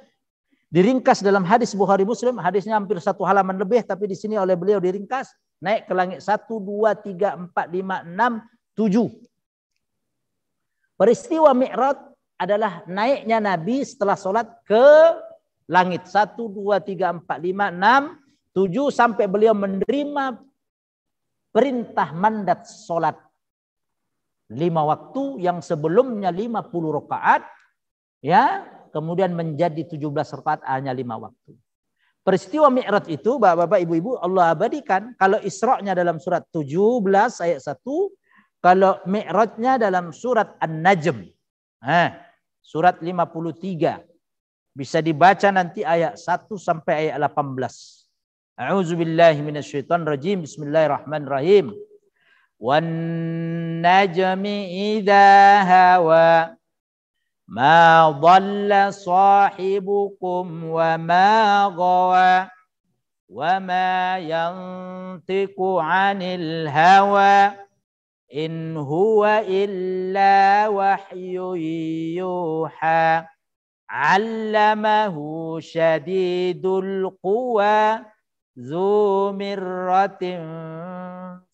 diringkas dalam hadis Bukhari Muslim. Hadisnya hampir 1 halaman lebih. Tapi di sini oleh beliau diringkas. Naik ke langit 1, 2, 3, 4, 5, 6, 7. Peristiwa Mi'raj adalah naiknya Nabi setelah sholat ke langit. 1, 2, 3, 4, 5, 6, 7. Sampai beliau menerima perintah mandat sholat 5 waktu yang sebelumnya 50 rakaat. Ya, kemudian menjadi 17 rakaat hanya 5 waktu. Peristiwa Mi'raj itu, Bapak-bapak, Ibu-ibu, Allah abadikan. Kalau Isra-nya dalam surat 17 ayat 1, kalau Mi'rajnya dalam surat An-Najm. Surat 53. Bisa dibaca nanti ayat 1 sampai ayat 18. A'udzubillahi minasyaitonirrajim. Bismillahirrahmanirrahim. Wan najmi idza hawa ma dhalla sahibukum wa ma ghawa wa ma yantiqu 'anil hawa in huwa illa wahyu yuha 'allamahu syadidul quwa dzu mirratin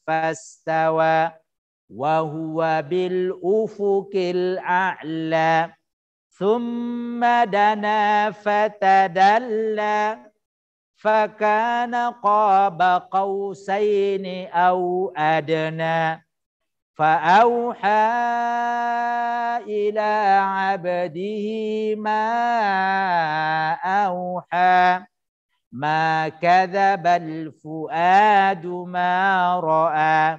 fastawa wa huwa bil ufuqil a'la thumma dana fatadalla fakana qaba qausaini aw adna fa'auha ila 'abdihi ma auha ma kadzabal fuadu ma ra'a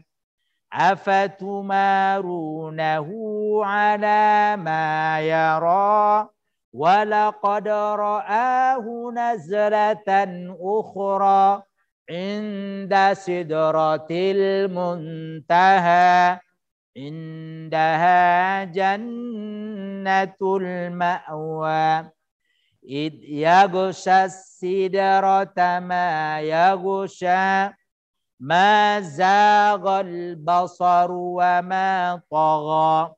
afatumarunahu ala ma yara walaqad ra'ahu nazlatan ukhra inda sidratil muntaha indaha jannatul ma'wa id yaghsha sidrata ma yaghsha ma zaghal basaru wa ma tagha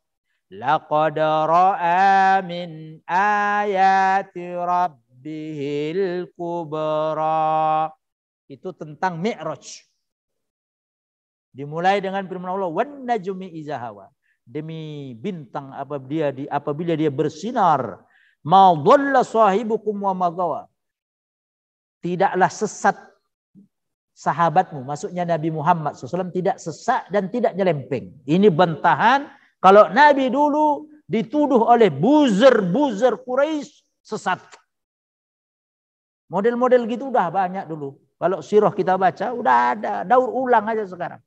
laqad ra'a min ayati rabbihil kubra. Itu tentang Mi'raj. Dimulai dengan firman Allah, wan najmi idza hawa. Demi bintang apabila dia bersinar, ma dhalla sahibukum wa ma ghawa. Tidaklah sesat sahabatmu, maksudnya Nabi Muhammad SAW, tidak sesat dan tidak nyelempeng. Ini bantahan kalau Nabi dulu dituduh oleh buzzer Quraisy sesat. Model-model gitu udah banyak dulu. Kalau sirah kita baca udah ada, daur ulang aja sekarang.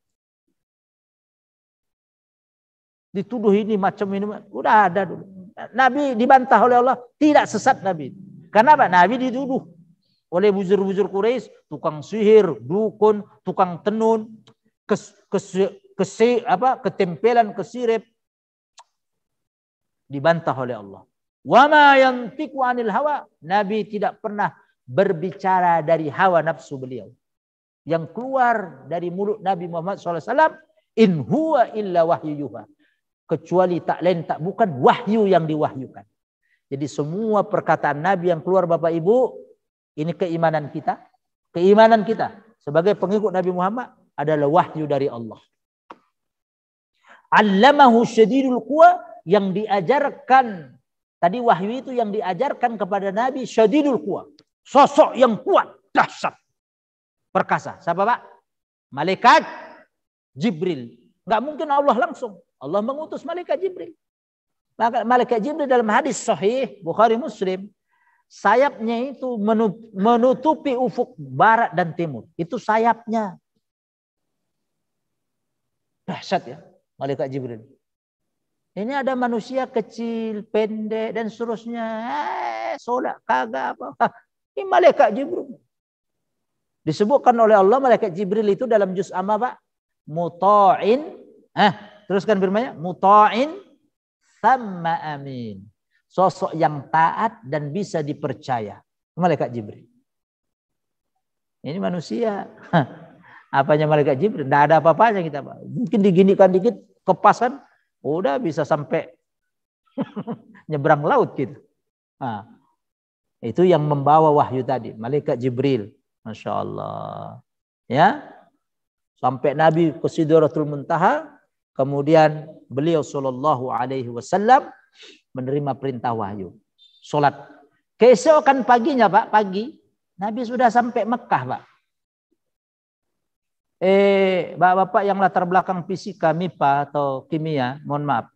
Dituduh ini macam ini udah ada dulu. Nabi dibantah oleh Allah, tidak sesat Nabi. Karena apa? Nabi dituduh oleh buzur-buzur Quraisy, tukang sihir, dukun, tukang tenun, ketempelan, kesirep. Dibantah oleh Allah. Wa ma yantiqu 'anil hawa. Nabi tidak pernah berbicara dari hawa nafsu beliau. yang keluar dari mulut Nabi Muhammad SAW, in huwa illa wahyu yuha. Kecuali tak lain tak bukan wahyu yang diwahyukan. Jadi semua perkataan Nabi yang keluar Bapak Ibu, ini keimanan kita. Keimanan kita sebagai pengikut Nabi Muhammad adalah wahyu dari Allah. Allamahu syadidul quwa, yang diajarkan. Tadi wahyu itu yang diajarkan kepada Nabi syadidul quwa. Sosok yang kuat, dahsyat, perkasa. Siapa Pak? Malaikat Jibril. Nggak mungkin Allah langsung. Allah mengutus malaikat Jibril. Malaikat Jibril dalam hadis sahih Bukhari Muslim, sayapnya itu menutupi ufuk barat dan timur. Itu sayapnya. Dahsyat ya, malaikat Jibril. Ini ada manusia kecil, pendek dan seterusnya. Solat kagak apa. Ini malaikat Jibril. Disebutkan oleh Allah malaikat Jibril itu dalam juz amma Pak, muta'in. Teruskan firman-Nya, muta'in sama amin. Sosok yang taat dan bisa dipercaya. Malaikat Jibril. Ini manusia. Apanya malaikat Jibril? Tidak ada apa-apanya kita, Pak. Mungkin diginikan dikit kepasan, udah bisa sampai nyebrang laut gitu. Nah, itu yang membawa wahyu tadi, malaikat Jibril. Masya Allah. Ya, sampai Nabi ke Sidratul Muntaha, kemudian beliau Shallallahu Alaihi Wasallam menerima perintah wahyu. Sholat. Keesokan paginya Pak, pagi Nabi sudah sampai Mekah Pak. Bapak-bapak yang latar belakang fisika, MIPA atau kimia, mohon maaf.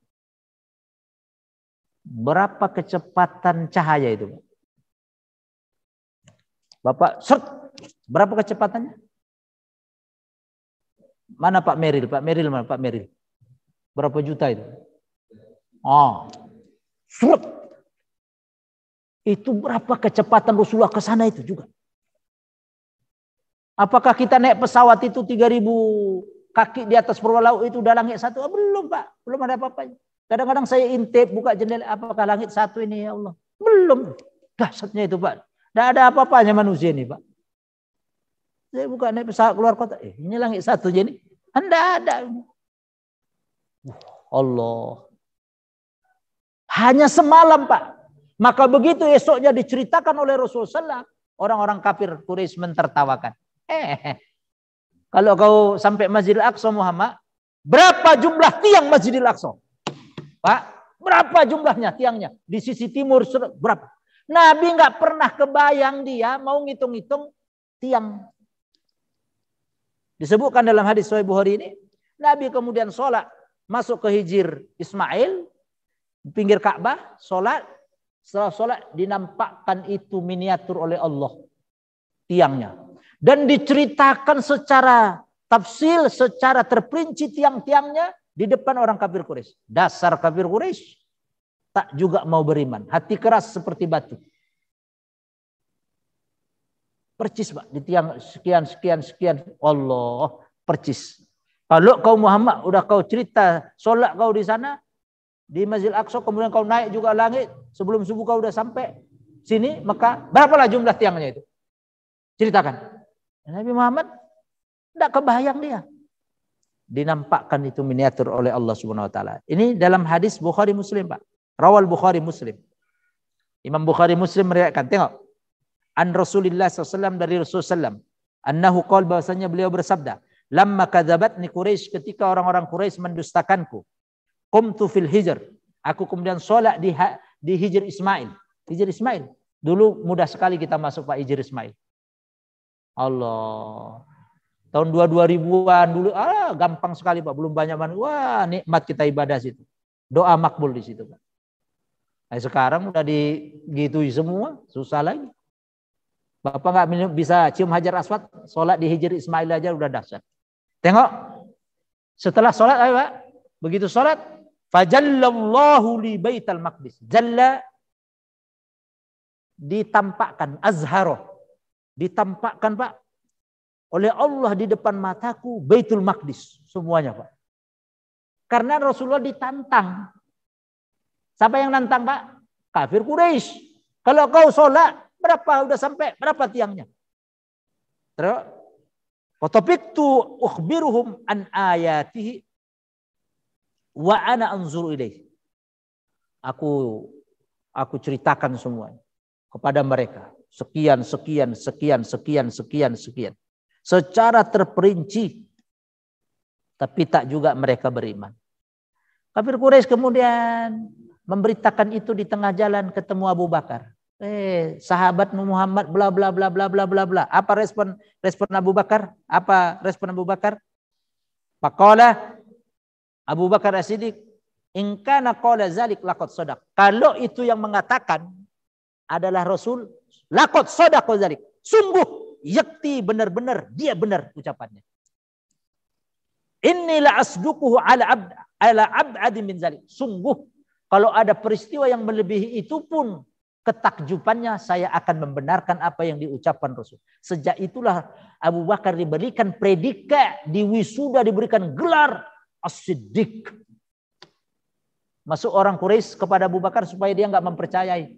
Berapa kecepatan cahaya itu? Bapak, berapa kecepatannya? Mana Pak Meril? Pak Meril mana Pak Meril? Berapa juta itu? Itu berapa kecepatan Rasulullah ke sana itu juga? Apakah kita naik pesawat itu 3.000 kaki di atas permukaan laut itu udah langit satu? Belum Pak, belum ada apa-apanya. Kadang-kadang saya intip buka jendela, apakah langit satu ini ya Allah? Belum. Dahsyatnya itu Pak. Tidak ada apa-apanya manusia ini Pak. Saya buka naik pesawat keluar kota, ini langit satu jadi. Tidak ada. Allah. Hanya semalam Pak. Maka begitu esoknya diceritakan oleh Rasulullah SAW, orang-orang kafir Quraisy mentertawakan. Kalau kau sampai Masjidil Aqsa Muhammad, berapa jumlah tiang Masjidil Aqsa? Pak, berapa jumlahnya tiangnya? Di sisi timur berapa? Nabi nggak pernah kebayang dia mau ngitung-ngitung tiang. Disebutkan dalam hadis Sahih Bukhari ini, Nabi kemudian sholat, masuk ke Hijr Ismail, pinggir Ka'bah, sholat. Setelah sholat dinampakkan itu miniatur oleh Allah tiangnya. Dan diceritakan secara tafsil, secara terperinci tiang-tiangnya di depan orang kafir Quraisy. Dasar kafir Quraisy tak juga mau beriman. Hati keras seperti batu. Percis Pak, di tiang sekian. Allah, percis. Kalau kau Muhammad udah kau cerita sholat kau di sana, di Masjidil Aqsa, kemudian kau naik juga langit, sebelum subuh kau udah sampai sini, maka berapalah jumlah tiangnya itu? Ceritakan. Nabi Muhammad tidak kebayang dia. Dinampakkan itu miniatur oleh Allah Subhanahu wa taala. Ini dalam hadis Bukhari Muslim, Pak. Rawal Bukhari Muslim. Imam Bukhari Muslim meriwayatkan, tengok. An Rasulillah SAW, dari Rasulullah SAW. Annahu qala, bahwasanya beliau bersabda, lamma kadzabatni Quraisy, ketika orang-orang Quraisy mendustakanku. Qumtu fil Hijr. Aku kemudian sholat di Hijr Ismail. Hijr Ismail. Dulu mudah sekali kita masuk Pak Hijr Ismail. Allah. Tahun 2000-an dulu gampang sekali Pak, belum banyak manusia. Wah, nikmat kita ibadah situ. Doa makbul di situ Pak. Nah, sekarang udah digitui semua, susah lagi. Bapak nggak bisa cium Hajar Aswad, sholat di Hijr Ismail aja udah dahsyat. Tengok. Setelah sholat ayo Pak, begitu sholat, fajallallahu li baital maqdis. Jalla ditampakkan, azharoh. Ditampakkan Pak oleh Allah di depan mataku Baitul Maqdis semuanya Pak. Karena Rasulullah ditantang. Siapa yang nantang Pak? Kafir Quraisy. Kalau kau sholat berapa udah sampai berapa tiangnya? Terus Fatafiktu ukhbiruhum an ayatihi wa ana anzuru ilaih. Aku ceritakan semua kepada mereka. Sekian. Secara terperinci. Tapi tak juga mereka beriman. Kafir Quraisy kemudian memberitakan itu di tengah jalan, ketemu Abu Bakar. Sahabat Muhammad bla bla bla bla bla bla bla. Apa respon Abu Bakar? Faqala Abu Bakar As-Siddiq, in kana qala zalik laqad shadaq. Kalau itu yang mengatakan adalah Rasul, laqad shadaqa zalik. Sungguh yakti, benar-benar dia benar ucapannya. Inni la asduquhu ala ab'ad min zalik. Sungguh kalau ada peristiwa yang melebihi itu pun ketakjubannya saya akan membenarkan apa yang diucapkan Rasul. Sejak itulah Abu Bakar diberikan predikat, di wisuda diberikan gelar As-Siddiq. Masuk orang Quraisy kepada Abu Bakar supaya dia enggak mempercayai.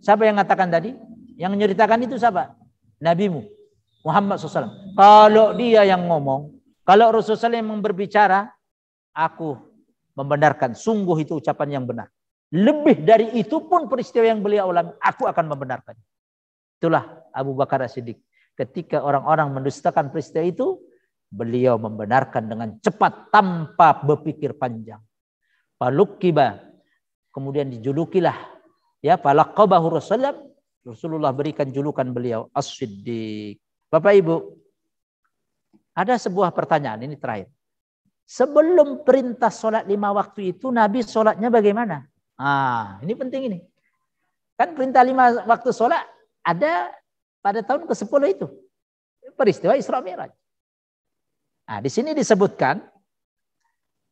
Siapa yang mengatakan tadi? Yang menceritakan itu siapa? Nabimu Muhammad SAW. Kalau dia yang ngomong, kalau Rasulullah yang berbicara, aku membenarkan. Sungguh itu ucapan yang benar. Lebih dari itu pun peristiwa yang beliau alami, aku akan membenarkan. Itulah Abu Bakar As-Siddiq. Ketika orang-orang mendustakan peristiwa itu, beliau membenarkan dengan cepat tanpa berpikir panjang. Falukiba, kemudian dijulukilah, ya, falaqabahu Rasulullah berikan julukan beliau As-Siddiq. Bapak Ibu, ada sebuah pertanyaan, ini terakhir. Sebelum perintah sholat 5 waktu itu, Nabi sholatnya bagaimana? Ini penting ini. Kan perintah 5 waktu sholat ada pada tahun ke-10 itu. Peristiwa Isra Mi'raj. Di sini disebutkan,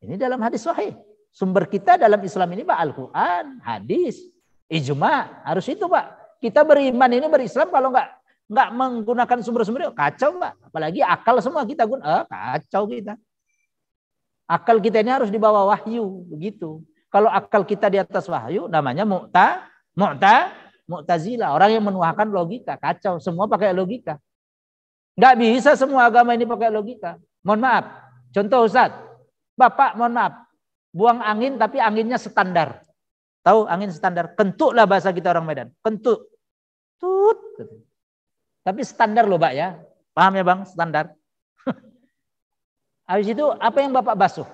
ini dalam hadis sahih. Sumber kita dalam Islam ini Pak, Al-Quran, hadis, ijma, harus itu Pak. Kita beriman ini berislam kalau nggak menggunakan sumber-sumber, kacau Pak. Apalagi akal semua kita guna, kacau kita. Akal kita ini harus dibawa wahyu, begitu. Kalau akal kita di atas wahyu, namanya Mu'tazilah. Orang yang menuahkan logika, kacau. Semua pakai logika. Nggak bisa semua agama ini pakai logika. Mohon maaf. Contoh Ustaz. Bapak mohon maaf. Buang angin tapi anginnya standar. Tahu angin standar? Kentut lah bahasa kita orang Medan. Kentut. Tut. Tapi standar loh Pak ya. Paham ya Bang? Standar. Habis itu apa yang Bapak basuh?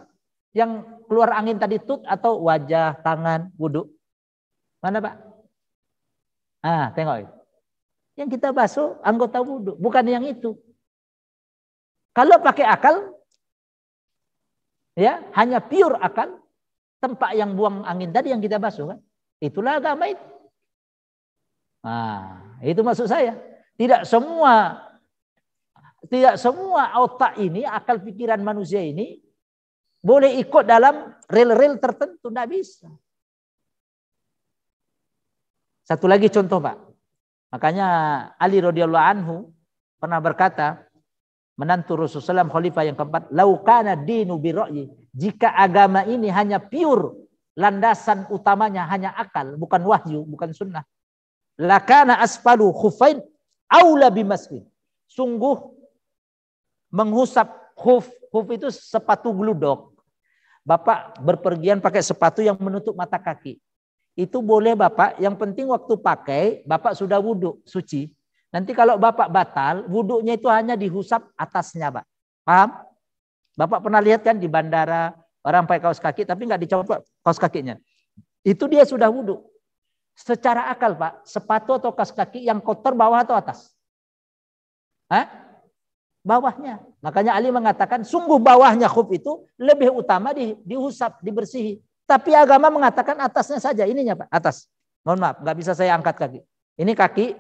Yang keluar angin tadi tut atau wajah, tangan, wudhu? Mana Pak? Tengok. Yang kita basuh anggota wudhu, bukan yang itu. Kalau pakai akal, ya hanya pure akal, tempat yang buang angin tadi yang kita basuh kan? Itulah agama itu. Itu maksud saya. Tidak semua otak ini, akal pikiran manusia ini boleh ikut dalam rel-rel tertentu, tidak bisa. Satu lagi contoh Pak. Makanya Ali radhiyallahu anhu pernah berkata, menantu Rasulullah khalifah yang keempat, "Lau kana dinu birra'yi." Jika agama ini hanya pure, landasan utamanya hanya akal, bukan wahyu, bukan sunnah. Lakana asfalu khufain aula bimasfi. Sungguh menghusap khuf itu sepatu gludok. Bapak berpergian pakai sepatu yang menutup mata kaki. Itu boleh Bapak, yang penting waktu pakai Bapak sudah wudhu, suci. Nanti kalau Bapak batal, wudhunya itu hanya dihusap atasnya Pak. Paham? Bapak pernah lihat kan di bandara, orang pakai kaos kaki tapi nggak dicopot kaos kakinya. Itu dia sudah wudhu. Secara akal Pak, sepatu atau kaos kaki yang kotor bawah atau atas? Bawahnya. Makanya Ali mengatakan sungguh bawahnya khuf itu lebih utama diusap, dibersihi. Tapi agama mengatakan atasnya saja, ininya Pak, atas. Mohon maaf, nggak bisa saya angkat kaki. Ini kaki,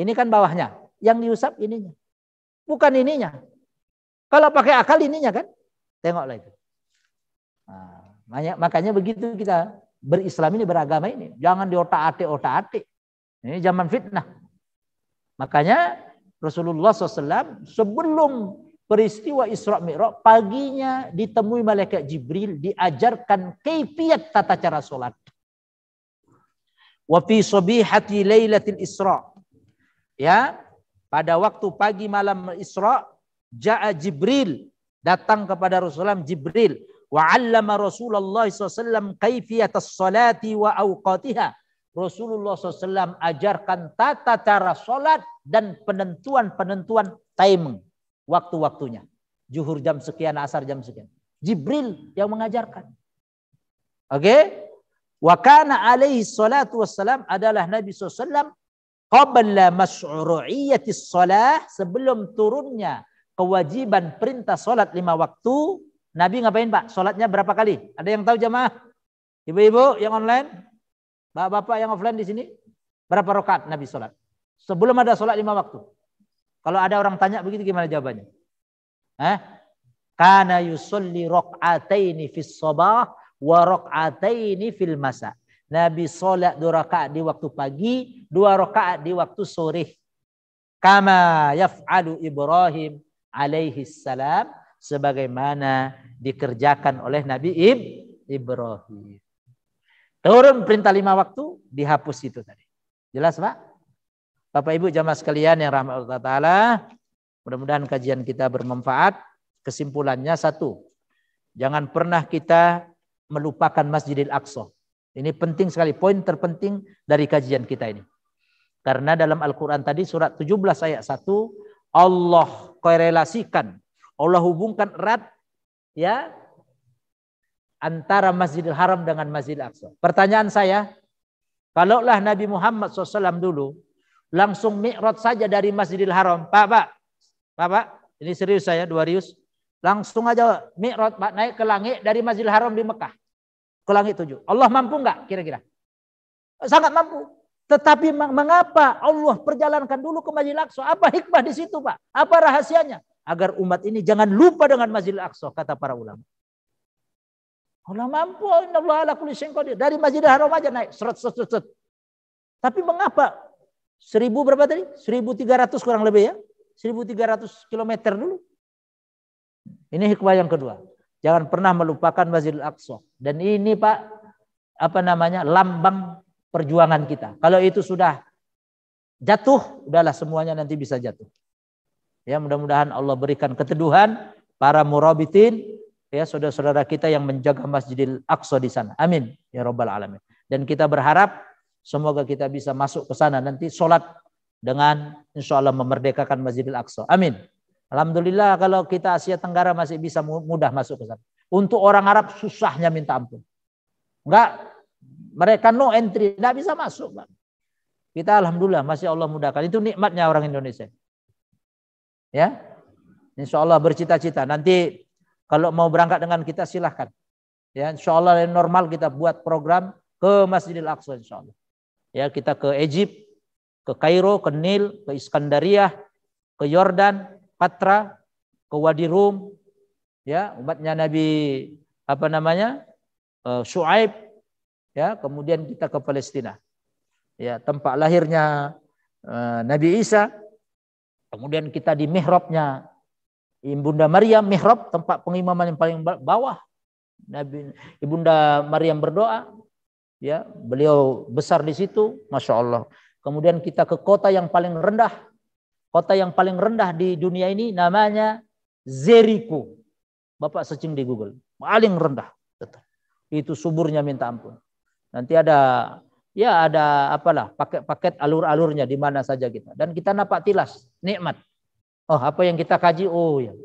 ini kan bawahnya. Yang diusap ininya. Bukan ininya. Kalau pakai akal ininya kan, tengoklah itu. Makanya begitu kita berislam ini, beragama ini. Jangan diotak-atik. Ini zaman fitnah. Makanya Rasulullah SAW sebelum peristiwa Isra Mi'raj, paginya ditemui malaikat Jibril, diajarkan kaifiyat tata cara sholat. Wa fi sabihati lailatul Isra. Ya, pada waktu pagi malam Isra ja'a Jibril, datang kepada Rasulullah Jibril, wa 'allama Rasulullah SAW kaifiyatas salati wa awqatiha. Rasulullah SAW ajarkan tata cara salat dan penentuan timing, waktu-waktunya. Zuhur jam sekian, asar jam sekian. Jibril yang mengajarkan. Oke? Wa kana alaihi salatu wassalam, adalah Nabi SAW qabla masyru'iyyatis shalah, sebelum turunnya kewajiban perintah salat 5 waktu, Nabi ngapain Pak? Salatnya berapa kali? Ada yang tahu jamaah? Ibu-ibu yang online? Bapak-bapak yang offline di sini? Berapa rakaat Nabi salat? Sebelum ada salat 5 waktu. Kalau ada orang tanya begitu gimana jawabannya? Kana yusolli rak'ataini fis sabah wa rak'ataini fil masa. Nabi salat 2 rakaat di waktu pagi, 2 rakaat di waktu sore. Kama yaf'alu Ibrahim alaihi salam, sebagaimana dikerjakan oleh Nabi Ibrahim. Turun perintah 5 waktu, dihapus itu tadi. Jelas Pak? Bapak Ibu jamaah sekalian yang rahmat Allah Ta'ala, mudah-mudahan kajian kita bermanfaat. Kesimpulannya 1, jangan pernah kita melupakan Masjidil Aqsa. Ini penting sekali, poin terpenting dari kajian kita ini. Karena dalam Al-Quran tadi surat 17 ayat 1, Allah korelasikan, Allah hubungkan erat ya antara Masjidil Haram dengan Masjidil Aqsa. Pertanyaan saya, kalaulah Nabi Muhammad SAW dulu langsung mi'raj saja dari Masjidil Haram, Pak, ini serius saya, 2 rius, langsung aja mi'raj Pak, naik ke langit dari Masjidil Haram di Mekah ke langit 7. Allah mampu nggak kira-kira? Sangat mampu. Tetapi mengapa Allah perjalankan dulu ke Masjidil Aqsa? Apa hikmah di situ Pak? Apa rahasianya? Agar umat ini jangan lupa dengan Masjidil Aqsa, kata para ulama. Allah mampu, innallaha ala kulli syai'in qadir. Dari Masjidil Haram aja naik seret. Tapi mengapa 1000 berapa tadi? 1300 kurang lebih ya. 1300 kilometer dulu. Ini hikmah yang kedua. Jangan pernah melupakan Masjidil Aqsa. Dan ini Pak, lambang perjuangan kita. Kalau itu sudah jatuh, udahlah semuanya nanti bisa jatuh. Ya, mudah-mudahan Allah berikan keteduhan para murabitin, ya saudara-saudara kita yang menjaga Masjidil Aqsa di sana. Amin ya rabbal alamin. Dan kita berharap semoga kita bisa masuk ke sana nanti sholat dengan insyaallah memerdekakan Masjidil Aqsa. Amin. Alhamdulillah kalau kita Asia Tenggara masih bisa mudah masuk ke sana. Untuk orang Arab susahnya minta ampun. Enggak, mereka no entry, enggak bisa masuk, Pak. Kita alhamdulillah masih Allah mudahkan. Itu nikmatnya orang Indonesia. Ya. Insyaallah bercita-cita nanti kalau mau berangkat dengan kita silahkan. Ya, insyaallah normal kita buat program ke Masjidil Aqsa insyaallah. Ya, kita ke Egypt, ke Kairo, ke Nil, ke Iskandariyah, ke Yordan, Patra, ke Wadi Rum, ya, umatnya Nabi Syuaib, ya, kemudian kita ke Palestina. Ya, tempat lahirnya Nabi Isa. Kemudian kita di mihrabnya Ibunda Maryam, mihrab tempat pengimaman yang paling bawah. Ibunda Maryam berdoa, ya, beliau besar di situ, Masya Allah. Kemudian kita ke kota yang paling rendah. Kota yang paling rendah di dunia ini namanya Jericho. Bapak searching di Google. Paling rendah. Itu suburnya minta ampun. Nanti ada paket-paket alur-alurnya di mana saja kita. Dan kita napak tilas nikmat. Oh, apa yang kita kaji? Oh ya.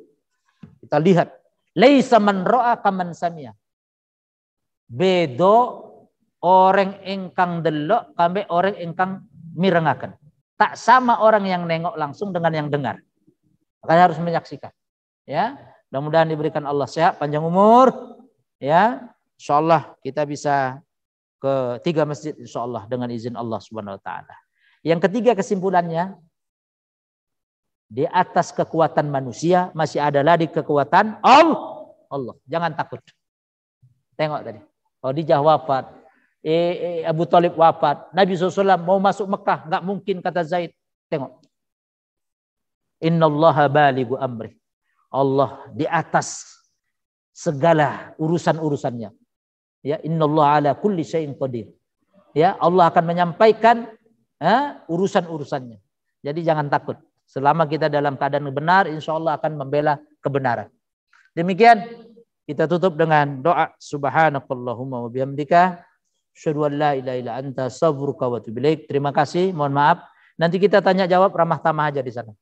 Kita lihat. Laisa man ra'a kaman samia. Bedo orang ingkang delok kambe orang ingkang mirengaken. Tak sama orang yang nengok langsung dengan yang dengar. Makanya harus menyaksikan. Ya, mudah-mudahan diberikan Allah sehat, panjang umur. Ya, insyaallah kita bisa ke 3 masjid insyaallah dengan izin Allah Subhanahu wa taala. Yang ketiga kesimpulannya, di atas kekuatan manusia masih ada lagi kekuatan Allah. Jangan takut. Tengok tadi. Khadijah wafat, Abu Thalib wafat, Nabi SAW mau masuk Mekah, nggak mungkin kata Zaid. Tengok. Innallaha balighu amri. Allah di atas segala urusan-urusannya. Ya, innallaha ala kulli syai'in qadir. Ya, Allah akan menyampaikan urusan-urusannya. Jadi jangan takut. Selama kita dalam keadaan benar, insya Allah akan membela kebenaran. Demikian kita tutup dengan doa. Subhanakallahumma wa bihamdika asyhadu an la ilaha illa anta astaghfiruka wa atubu ilaik. Terima kasih, mohon maaf. Nanti kita tanya jawab ramah tamah aja di sana.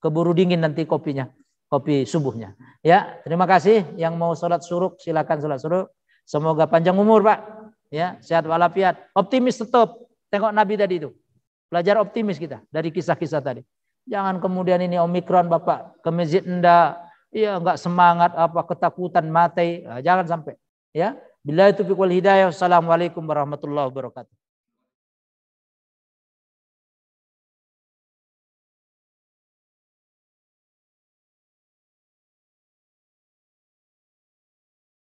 Keburu dingin nanti kopinya, kopi subuhnya. Ya, terima kasih. Yang mau sholat syuruk silakan sholat syuruk. Semoga panjang umur, Pak. Ya, sehat walafiat. Optimis tetap. Tengok Nabi tadi itu. Belajar optimis kita dari kisah-kisah tadi. Jangan kemudian ini Omikron Bapak ke masjid enggak, ya enggak semangat apa ketakutan mati. Jangan sampai. Ya. Billahi taufiq wal hidayah. Assalamualaikum warahmatullahi wabarakatuh.